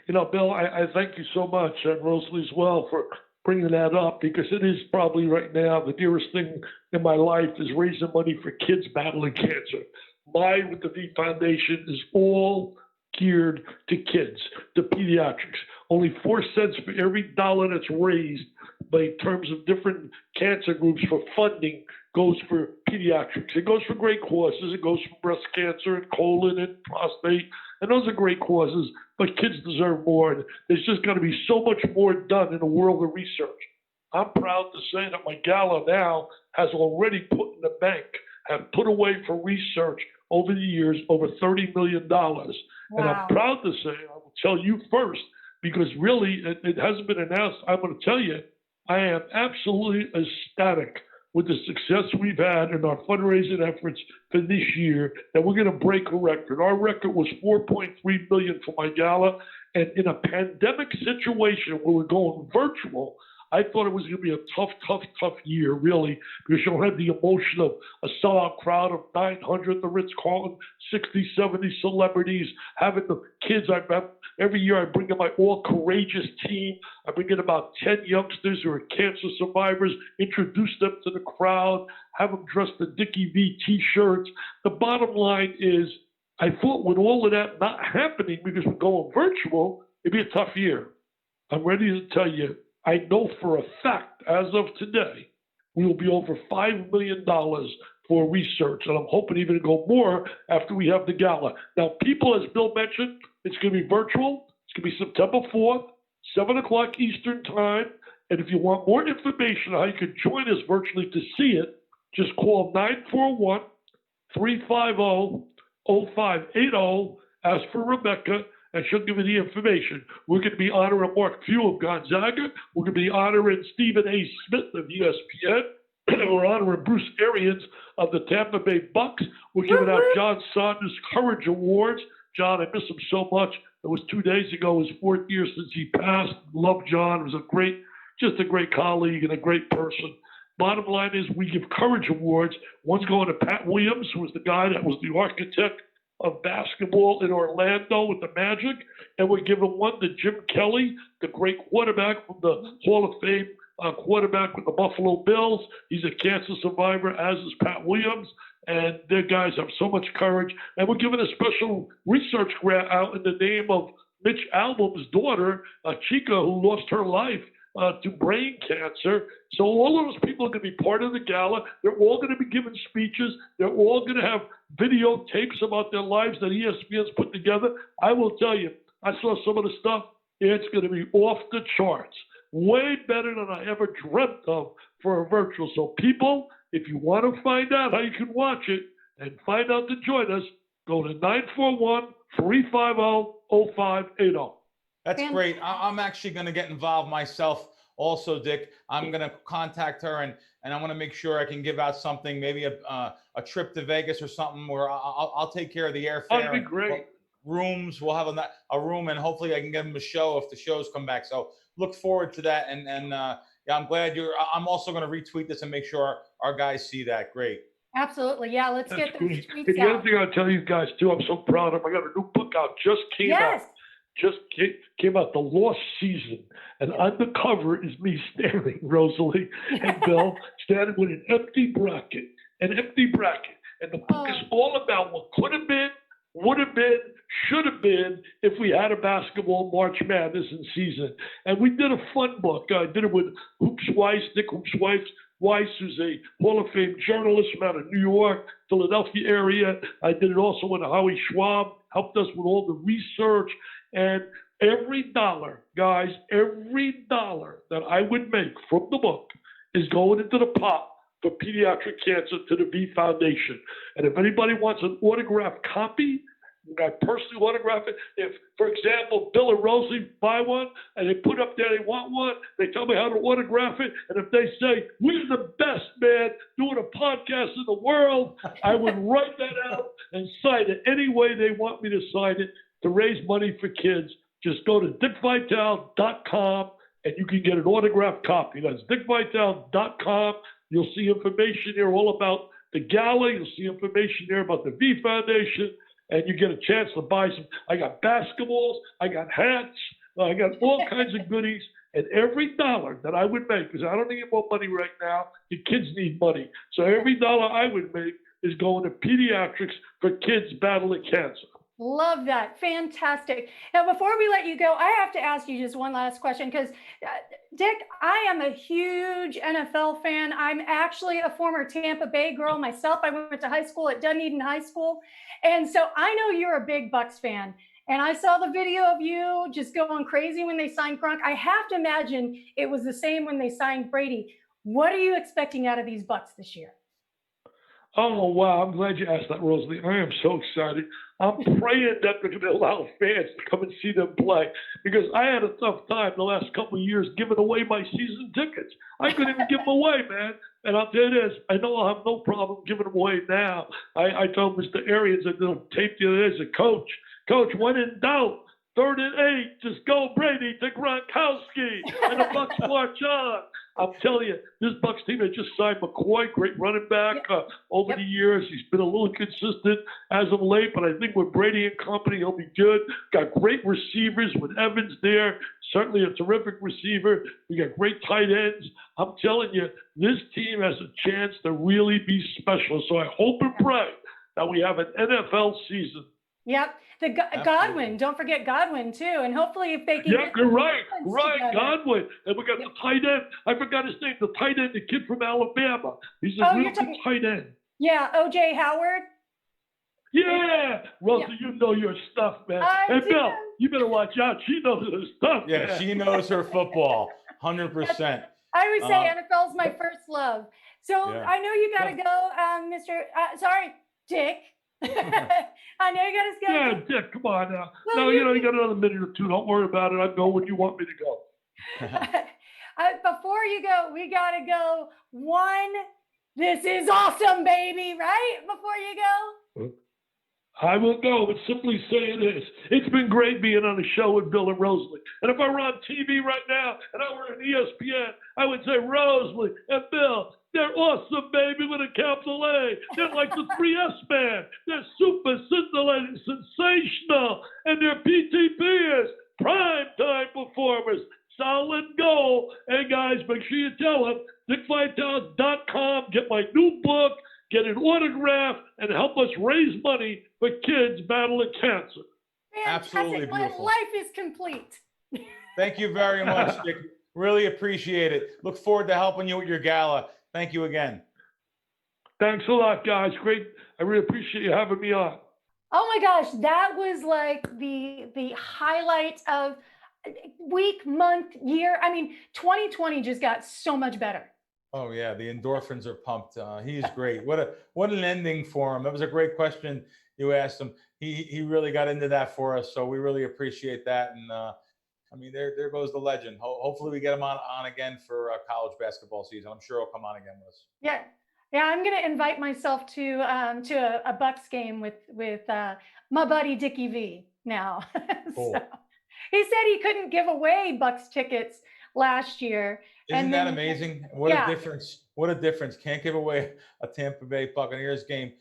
Bill, I thank you so much, and Rosalie as well, for bringing that up, because it is probably right now the dearest thing in my life is raising money for kids battling cancer. Mine with the V Foundation is all geared to kids, to pediatrics. Only 4 cents for every dollar that's raised by terms of different cancer groups for funding goes for pediatrics. It goes for great causes. It goes for breast cancer and colon and prostate, and those are great causes, but kids deserve more. And there's just got to be so much more done in the world of research. I'm proud to say that my gala now has already put in the bank, have put away for research over the years over $30 million. Wow. And I'm proud to say, I will tell you first, because really it hasn't been announced. I'm going to tell you, I am absolutely ecstatic with the success we've had in our fundraising efforts for this year, that we're going to break a record. Our record was $4.3 million for my gala. And in a pandemic situation where we're going virtual, I thought it was going to be a tough year, really, because you don't have the emotion of a sellout crowd of 900 at the Ritz-Carlton, 60, 70 celebrities, having the kids. Every year I bring in my all courageous team. I bring in about 10 youngsters who are cancer survivors, introduce them to the crowd, have them dress the Dickie V T-shirts. The bottom line is, I thought with all of that not happening because we're going virtual, it'd be a tough year. I'm ready to tell you, I know for a fact, as of today, we will be over $5 million for research, and I'm hoping even to go more after we have the gala. Now, people, as Bill mentioned, it's going to be virtual. It's going to be September 4th, 7 o'clock Eastern Time, and if you want more information on how you can join us virtually to see it, just call 941-350-0580, ask for Rebecca, and she'll give you the information. We're going to be honoring Mark Few of Gonzaga. We're going to be honoring Stephen A. Smith of ESPN. We're honoring Bruce Arians of the Tampa Bay Bucks. We're giving out John Saunders Courage Awards. John, I miss him so much. It was 2 days ago, his 4th year since he passed. Love John. He was just a great colleague and a great person. Bottom line is we give Courage Awards. One's going to Pat Williams, who was the guy that was the architect of basketball in Orlando with the Magic. And we're giving one to Jim Kelly, the great quarterback from the Hall of Fame quarterback with the Buffalo Bills. He's a cancer survivor, as is Pat Williams. And their guys have so much courage. And we're giving a special research grant out in the name of Mitch Albom's daughter, Chica, who lost her life to brain cancer. So all of those people are going to be part of the gala. They're all going to be giving speeches. They're all going to have videotapes about their lives that ESPN's put together. I will tell you, I saw some of the stuff. It's going to be off the charts. Way better than I ever dreamt of for a virtual. So people, if you want to find out how you can watch it and find out to join us, go to 941-350-0580.
That's great. I'm actually going to get involved myself also, Dick. I'm going to contact her and I want to make sure I can give out something, maybe a trip to Vegas or something where I'll take care of the airfare.
That'd be great.
Rooms. We'll have a room, and hopefully I can get them a show if the shows come back. So look forward to that. And yeah, I'm glad I'm also going to retweet this and make sure our guys see that. Great.
Absolutely. Yeah. Let's get those tweets
and the other thing I'll tell you guys too, I'm so proud of. I got a new book out. Just came out. Came out, The Lost Season, and on the cover is me standing, Rosalie and Bill, standing with an empty bracket, and the book is all about what could have been, would have been, should have been if we had a basketball March Madness in season. And we did a fun book. I did it with Hoops Weiss, Nick Hoops Weiss, who's a Hall of Fame journalist from out of New York, Philadelphia area. I did it also with Howie Schwab, helped us with all the research. And every dollar, guys, every dollar that I would make from the book is going into the pot for pediatric cancer to the V Foundation. And if anybody wants an autographed copy, I personally autograph it. If, for example, Bill and Rosalie buy one and they put up there they want one, they tell me how to autograph it. And if they say, we're the best, man, doing a podcast in the world, I would write that out and sign it any way they want me to sign it to raise money for kids. Just go to dickvitale.com and you can get an autographed copy. That's dickvitale.com. You'll see information there all about the gala. You'll see information there about the V Foundation. And you get a chance to buy some. I got basketballs, I got hats, I got all kinds of goodies. And every dollar that I would make, because I don't need more money right now, the kids need money. So every dollar I would make is going to pediatrics for kids battling cancer.
Love that. Fantastic. Now, before we let you go, I have to ask you just one last question because, Dick, I am a huge NFL fan. I'm actually a former Tampa Bay girl myself. I went to high school at Dunedin High School. And so I know you're a big Bucs fan. And I saw the video of you just going crazy when they signed Gronk. I have to imagine it was the same when they signed Brady. What are you expecting out of these Bucs this year?
Oh, wow. I'm glad you asked that, Rosalie. I am so excited. I'm praying that they're going to allow fans to come and see them play because I had a tough time the last couple of years giving away my season tickets. I couldn't even give them away, man. And I'll tell you this, I know I'll have no problem giving them away now. I told Mr. Arians, I did a tape the other day, I said, Coach, when in doubt, 3rd and 8, just go Brady to Gronkowski, and the Bucs march on. I'm telling you, this Bucs team has just signed McCoy, great running back over the years. He's been a little inconsistent as of late, but I think with Brady and company, he'll be good. Got great receivers with Evans there, certainly a terrific receiver. We got great tight ends. I'm telling you, this team has a chance to really be special. So I hope and pray that we have an NFL season.
Yep. Godwin, don't forget Godwin too. And hopefully if they can
get you're right, Godwin. And we got the tight end. I forgot his name, the tight end, the kid from Alabama. He's a real good tight end.
Yeah, O.J. Howard.
Yeah. Rosa, you know your stuff, man. And Bill, you better watch out. She knows her stuff,
yeah,
man.
She knows her football, 100%.
I always say NFL's my first love. So I know you got to go, Dick. I know you got to go.
Yeah, Dick, come on now. Well, no, you got another minute or two. Don't worry about it. I'll go when you want me to go.
Before you go, we got to go one. This is awesome, baby, right? Before you go.
I will go and simply say this. It's been great being on the show with Bill and Rosalie. And if I were on TV right now and I were on ESPN, I would say Rosalie and Bill, they're awesome, baby, with a capital A. They're like the 3S band. They're super scintillating, sensational. And they're PTPers, primetime performers. Solid goal. Hey, guys, make sure you tell them, DickVitale.com. Get my new book, get an autograph, and help us raise money for kids battling cancer.
Fantastic.
Absolutely beautiful.
Life is complete.
Thank you very much, Dick. Really appreciate it. Look forward to helping you with your gala. Thank you again.
Thanks a lot, guys. Great. I really appreciate you having me on.
Oh my gosh, that was like the highlight of week, month, year. I mean, 2020 just got so much better.
Oh yeah, the endorphins are pumped. He's great. What an ending for him. That was a great question you asked him. He really got into that for us, so we really appreciate that. And I mean, there goes the legend. Hopefully, we get him on again for college basketball season. I'm sure he'll come on again with us.
Yeah, I'm gonna invite myself to a Bucks game with my buddy Dickie V now.
Cool.
So, he said he couldn't give away Bucks tickets last year.
Isn't that amazing? What a difference! What a difference! Can't give away a Tampa Bay Buccaneers game.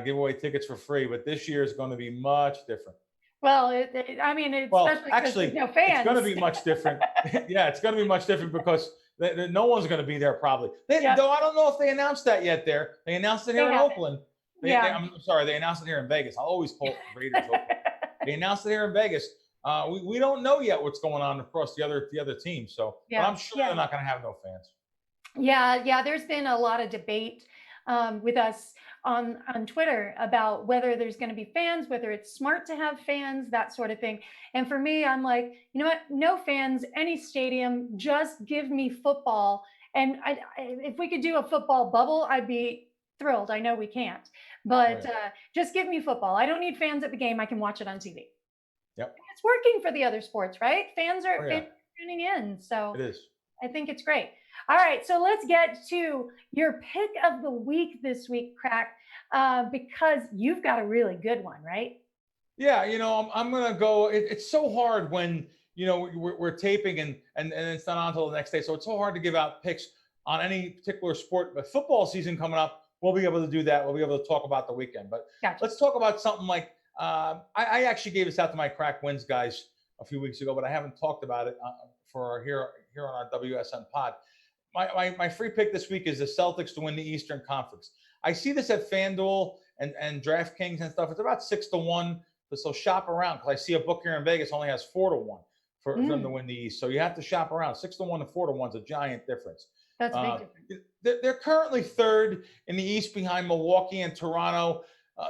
Give away tickets for free, but this year is going to be much different.
Well, especially because there's no fans.
It's going to be much different. Yeah, it's going to be much different because no one's going to be there probably. Though I don't know if they announced that yet. They announced it here in Oakland. I'm sorry, they announced it here in Vegas. I'll always pull Raiders. They announced it here in Vegas. We don't know yet what's going on across the other teams. So but I'm sure they're not going to have no fans.
Yeah. There's been a lot of debate with us on Twitter about whether there's going to be fans, whether it's smart to have fans, that sort of thing. And for me, I'm like, you know what? No fans, any stadium, just give me football. And if we could do a football bubble, I'd be thrilled. I know we can't, but just give me football. I don't need fans at the game. I can watch it on TV.
Yep.
It's working for the other sports, right? Fans are tuning in. So
it is.
I think it's great. All right, so let's get to your pick of the week this week, Crack, because you've got a really good one, right?
Yeah, I'm going to go. It's so hard when, we're taping and it's not on until the next day. So it's so hard to give out picks on any particular sport. But football season coming up, we'll be able to do that. We'll be able to talk about the weekend. But let's talk about something like, I actually gave this out to my Crack Wins guys a few weeks ago, but I haven't talked about it for here on our WSN pod. My free pick this week is the Celtics to win the Eastern Conference. I see this at FanDuel and DraftKings and stuff. It's about 6-1. So shop around because I see a book here in Vegas only has 4-1 for them to win the East. So you have to shop around. 6-1 to 4-1 is a giant difference.
That's a big difference.
They're currently third in the East behind Milwaukee and Toronto.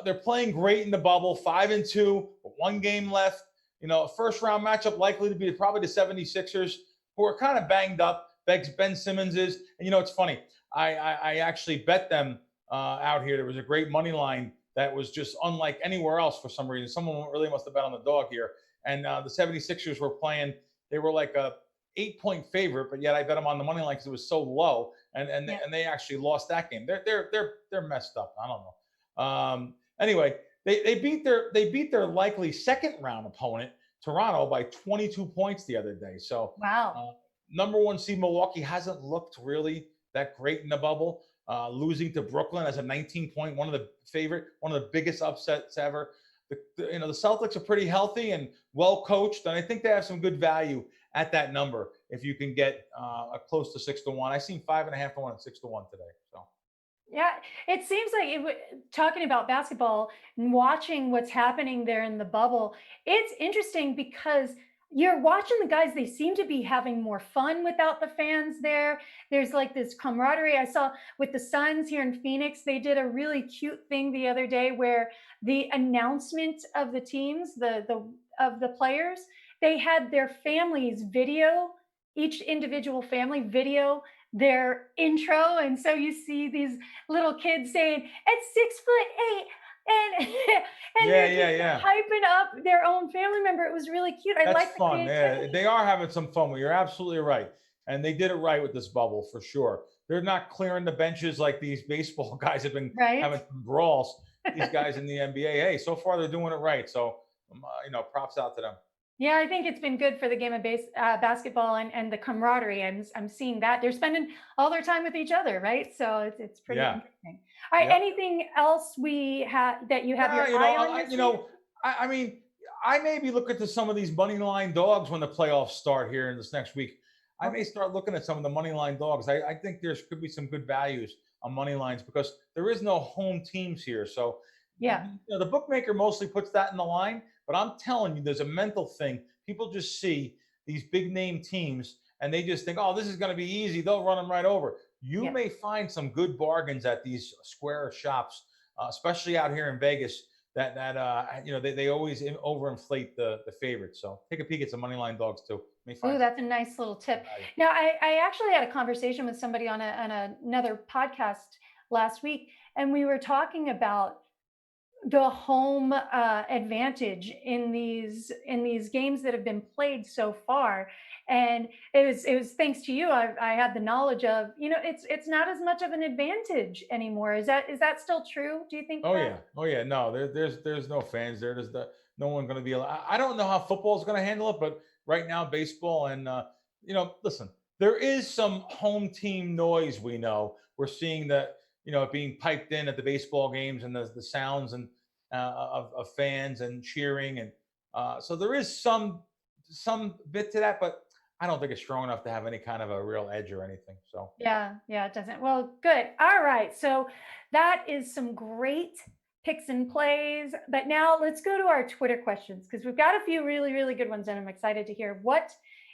They're playing great in the bubble, 5-2, 1 game left. A first round matchup likely to be probably the 76ers, who are kind of banged up. Ben Simmons is, and it's funny. I actually bet them out here. There was a great money line that was just unlike anywhere else for some reason. Someone really must have bet on the dog here. And the 76ers were playing. They were like a 8-point favorite, but yet I bet them on the money line because it was so low. And they actually lost that game. They're messed up. I don't know. Anyway, they beat their likely second round opponent, Toronto, by 22 points the other day. So
wow.
Number 1 seed Milwaukee hasn't looked really that great in the bubble. Losing to Brooklyn as a 19-point, one of the biggest upsets ever. The Celtics are pretty healthy and well coached, and I think they have some good value at that number if you can get close to 6-1. I seen 5.5-1 and 6-1 today. So. Yeah,
it seems like talking about basketball and watching what's happening there in the bubble, it's interesting because you're watching the guys, they seem to be having more fun without the fans there. There's like this camaraderie. I saw with the Suns here in Phoenix, they did a really cute thing the other day where the announcement of the teams, of the players, they had their families video, each individual family video their intro. And so you see these little kids saying, at 6'8", and they're hyping up their own family member. It was really cute.
That's fun. Yeah, they are having some fun. You're absolutely right. And they did it right with this bubble for sure. They're not clearing the benches like these baseball guys have been having some brawls. These guys in the NBA, hey, so far they're doing it right. So, props out to them.
Yeah, I think it's been good for the game of basketball and the camaraderie. I'm seeing that they're spending all their time with each other, right? So it's pretty interesting. All right, anything else we have that you have your eye on?
I mean, I may be looking to some of these money line dogs when the playoffs start here in this next week. I may start looking at some of the money line dogs. I think there could be some good values on money lines because there is no home teams here. So the bookmaker mostly puts that in the line. But I'm telling you, there's a mental thing. People just see these big name teams and they just think, oh, this is going to be easy. They'll run them right over. You may find some good bargains at these square shops, especially out here in Vegas. They always overinflate the favorites. So take a peek at some money line dogs too.
Oh, that's a nice little tip. Now, I actually had a conversation with somebody on another podcast last week, and we were talking about the home advantage in these games that have been played so far. And it was thanks to you. I had the knowledge of, it's not as much of an advantage anymore. Is that still true? Do you think?
Oh yeah. No, there's no fans there. There's no one going to be allowed. I don't know how football is going to handle it, but right now baseball and listen, there is some home team noise. We know we're seeing that being piped in at the baseball games and the sounds and of fans and cheering and so there is some bit to that, but I don't think it's strong enough to have any kind of a real edge or anything. So
yeah, it doesn't. Well, good. All right. So that is some great picks and plays. But now let's go to our Twitter questions because we've got a few really, really good ones, and I'm excited to hear what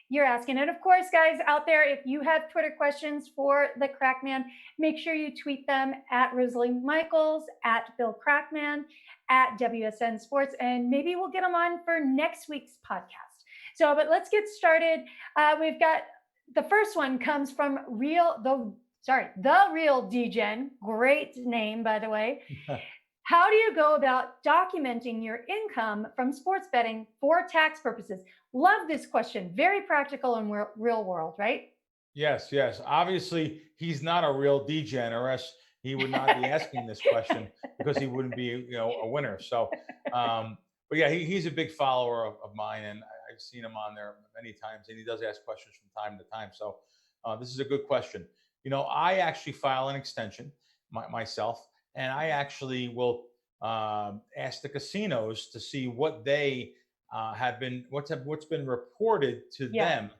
you're asking. And of course, guys out there, if you have Twitter questions for the Crackman, make sure you tweet them at Rosalie Michaels, at Bill Crackman, at WSN Sports, and maybe we'll get them on for next week's podcast. So, but let's get started. We've got the first one comes from the Real DGen. Great name, by the way. How do you go about documenting your income from sports betting for tax purposes? Love this question. Very practical and real world, right?
Yes. Obviously, he's not a real DGen, or else he would not be asking this question because he wouldn't be, a winner. So, but yeah, he's a big follower of mine, and I've seen him on there many times, and he does ask questions from time to time. So, this is a good question. I actually file an extension myself. And I actually will ask the casinos to see what they what's been reported to them.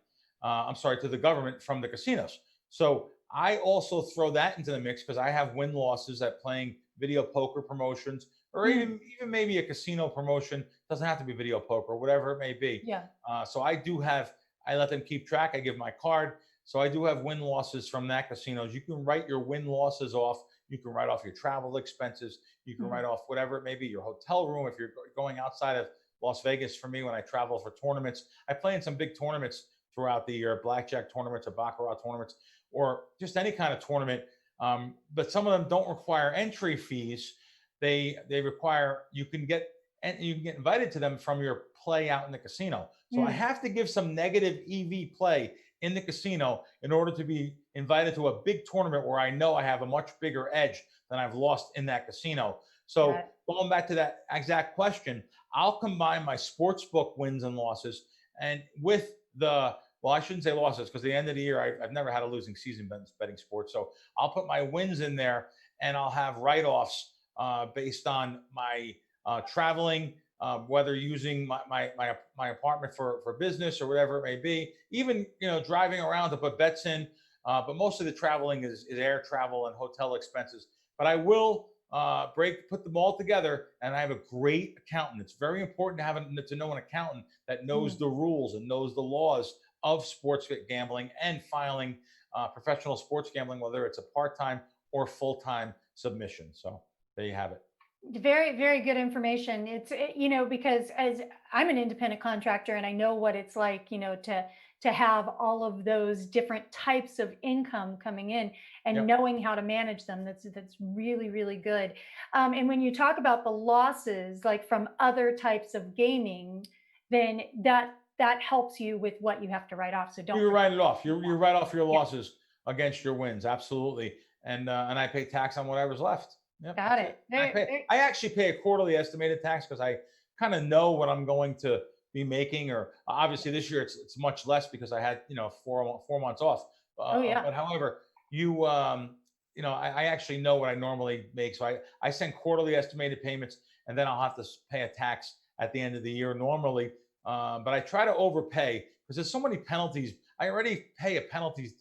To the government from the casinos. So I also throw that into the mix because I have win losses at playing video poker promotions, or even maybe a casino promotion. Doesn't have to be video poker, whatever it may be.
Yeah.
So I let them keep track. I give my card. So I do have win losses from that casinos. You can write your win losses off. You can write off your travel expenses. You can write off whatever it may be, your hotel room. If you're going outside of Las Vegas, for me, when I travel for tournaments, I play in some big tournaments throughout the year, blackjack tournaments or baccarat tournaments, or just any kind of tournament. But some of them don't require entry fees. They require, you can get invited to them from your play out in the casino. So I have to give some negative EV play in the casino in order to be invited to a big tournament where I know I have a much bigger edge than I've lost in that casino. So going back to that exact question, I'll combine my sportsbook wins and losses and with I shouldn't say losses because at the end of the year, I've never had a losing season betting sports. So I'll put my wins in there and I'll have write-offs based on my traveling, whether using my apartment for business or whatever it may be, even, driving around to put bets in. But most of the traveling is air travel and hotel expenses. But I will put them all together, and I have a great accountant. It's very important to know an accountant that knows the rules and knows the laws of sports gambling and filing professional sports gambling, whether it's a part-time or full-time submission. So there you have it.
Very, very good information. It's, because as I'm an independent contractor and I know what it's like, to have all of those different types of income coming in and knowing how to manage them. That's really, really good. And when you talk about the losses, like from other types of gaming, then that that helps you with what you have to write off. So don't
You
forget.
write it off. You write off your
Yeah.
losses against your wins. Absolutely. And I pay tax on whatever's left. Yep,
Got
that's
it.
I actually pay a quarterly estimated tax because I kind of know what I'm going to be making. Or obviously this year it's much less because I had 4 months off.
Oh yeah.
But however, I actually know what I normally make. So I send quarterly estimated payments, and then I'll have to pay a tax at the end of the year normally. But I try to overpay because there's so many penalties. I already pay a penalties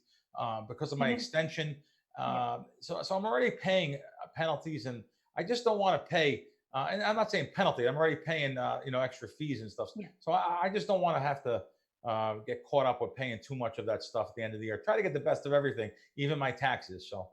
because of my extension. So I'm already paying penalties, and I just don't want to pay. And I'm not saying penalty. I'm already paying extra fees and stuff.
Yeah.
So I just don't want to have to get caught up with paying too much of that stuff at the end of the year. Try to get the best of everything, even my taxes. So.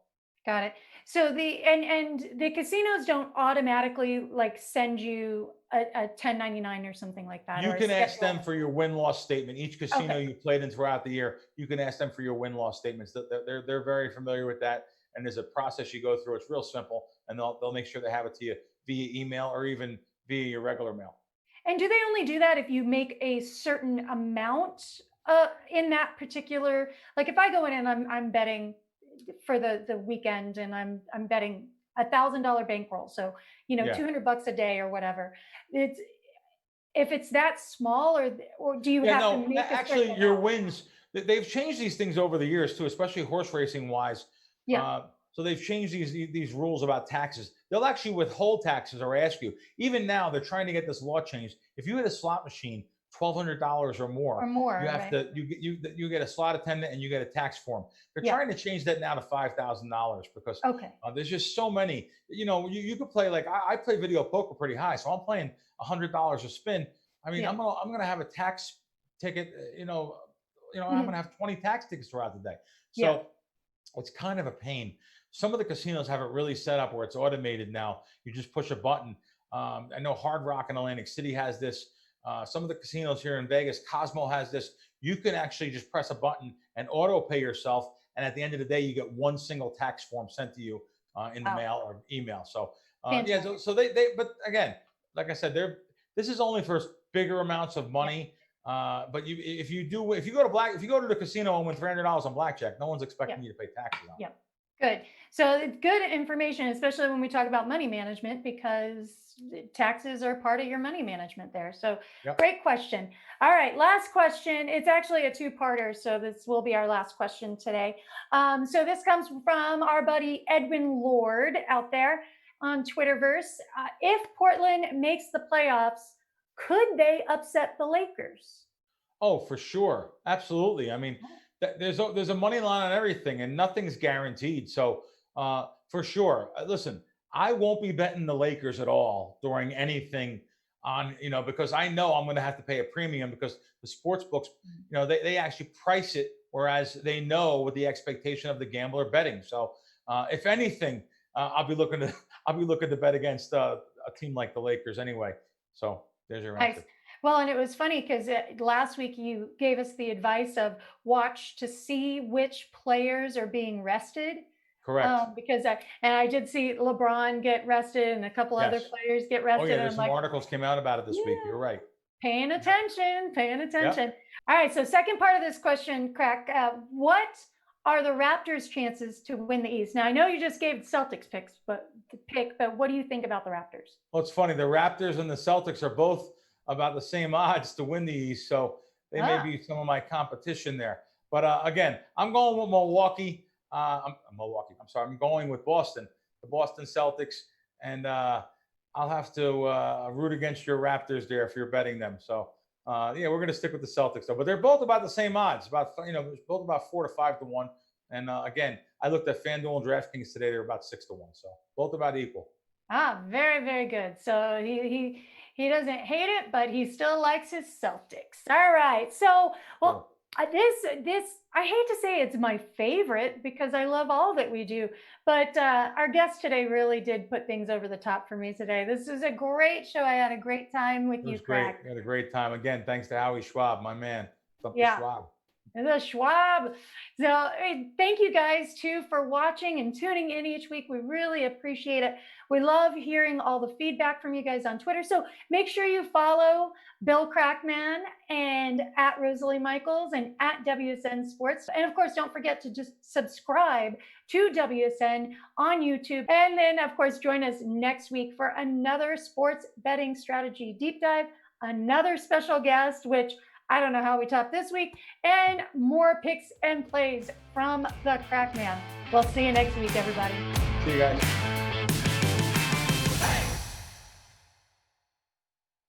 Got it. So the casinos don't automatically like send you a 1099 or something like that.
You
or a
can ask
schedule.
them for your win-loss statement. Each casino
Okay.
you played in throughout the year, you can ask them for your win-loss statements. They're very familiar with that, and there's a process you go through. It's real simple, and they'll make sure they have it to you via email or even via your regular mail.
And do they only do that if you make a certain amount in that particular? Like if I go in and I'm betting for the weekend and I'm betting $1,000 bankroll, so
Yeah.
$200 a day or whatever. It's if it's that small, or do you
Yeah,
have to
no,
make a
actually,
certain
your
amount?
wins, they've changed these things over the years too, especially horse racing wise.
Yeah.
So they've changed these rules about taxes. They'll actually withhold taxes or ask you. Even now, they're trying to get this law changed. If you hit a slot machine, $1,200 or more,
Or more,
you have
right?
to you get a slot attendant and you get a tax form. They're
Yeah.
trying to change that now to $5,000 because
Okay.
there's just so many. You could play like I play video poker pretty high, so I'm playing $100 a spin. I mean,
Yeah.
I'm gonna have a tax ticket. I'm
Mhm.
gonna have 20 tax tickets throughout the day. So
Yeah.
it's kind of a pain. Some of the casinos have it really set up where it's automated now. You just push a button. I know Hard Rock in Atlantic City has this. Some of the casinos here in Vegas, Cosmo has this. You can actually just press a button and auto pay yourself, and at the end of the day, you get one single tax form sent to you in the
Wow.
mail or email. So
Fantastic.
so they but again, like I said, this is only for bigger amounts of money. But if you go to the casino and win $300 on blackjack, no one's expecting you to pay taxes on it.
Yeah. Good. So it's good information, especially when we talk about money management, because taxes are part of your money management there. So
Yep.
great question. All right, last question. It's actually a two-parter, so this will be our last question today. So this comes from our buddy Edwin Lord out there on Twitterverse. If Portland makes the playoffs, could they upset the Lakers?
Oh, for sure. Absolutely. I mean, there's a money line on everything and nothing's guaranteed. So for sure. Listen, I won't be betting the Lakers at all during anything because I know I'm going to have to pay a premium because the sports books, they actually price it, whereas they know what the expectation of the gambler betting. So if anything, I'll be looking to bet against a team like the Lakers anyway. So there's your answer.
Nice. Well, and it was funny because last week you gave us the advice of watch to see which players are being rested.
Correct.
Because I did see LeBron get rested and a couple other
Yes.
players get
Oh
rested.
yeah,
And
there's
I'm
some
like,
articles came out about it this week. You're right.
paying attention.
Yep.
All right. So second part of this question, Crack, what are the Raptors' chances to win the East? Now I know you just gave the Celtics pick, but what do you think about the Raptors?
Well, it's funny. The Raptors and the Celtics are both about the same odds to win the East, so they may be some of my competition there. But again, I'm going with Milwaukee. I'm sorry. I'm going with Boston, the Boston Celtics, and I'll have to root against your Raptors there if you're betting them. So we're going to stick with the Celtics though. But they're both about the same odds. Both about 4 to 5 to 1. And again, I looked at FanDuel and DraftKings today. They're about 6 to 1. So both about equal.
Very, very good. So he doesn't hate it, but he still likes his Celtics. All right. So, well, this I hate to say it's my favorite because I love all that we do, but our guest today really did put things over the top for me today. This is a great show. I had a great time with you,
It was great.
Crack.
We had a great time. Again, thanks to Howie Schwab, my man.
Yeah.
Schwab.
The Schwab. So thank you guys too for watching and tuning in each week. We really appreciate it. We love hearing all the feedback from you guys on Twitter. So make sure you follow Bill Krackomberger and at Rosalie Michaels and at WSN Sports. And of course, don't forget to just subscribe to WSN on YouTube. And then of course, join us next week for another sports betting strategy deep dive, another special guest, which I don't know how we top this week, and more picks and plays from the Crack Man. We'll see you next week, everybody.
See you guys.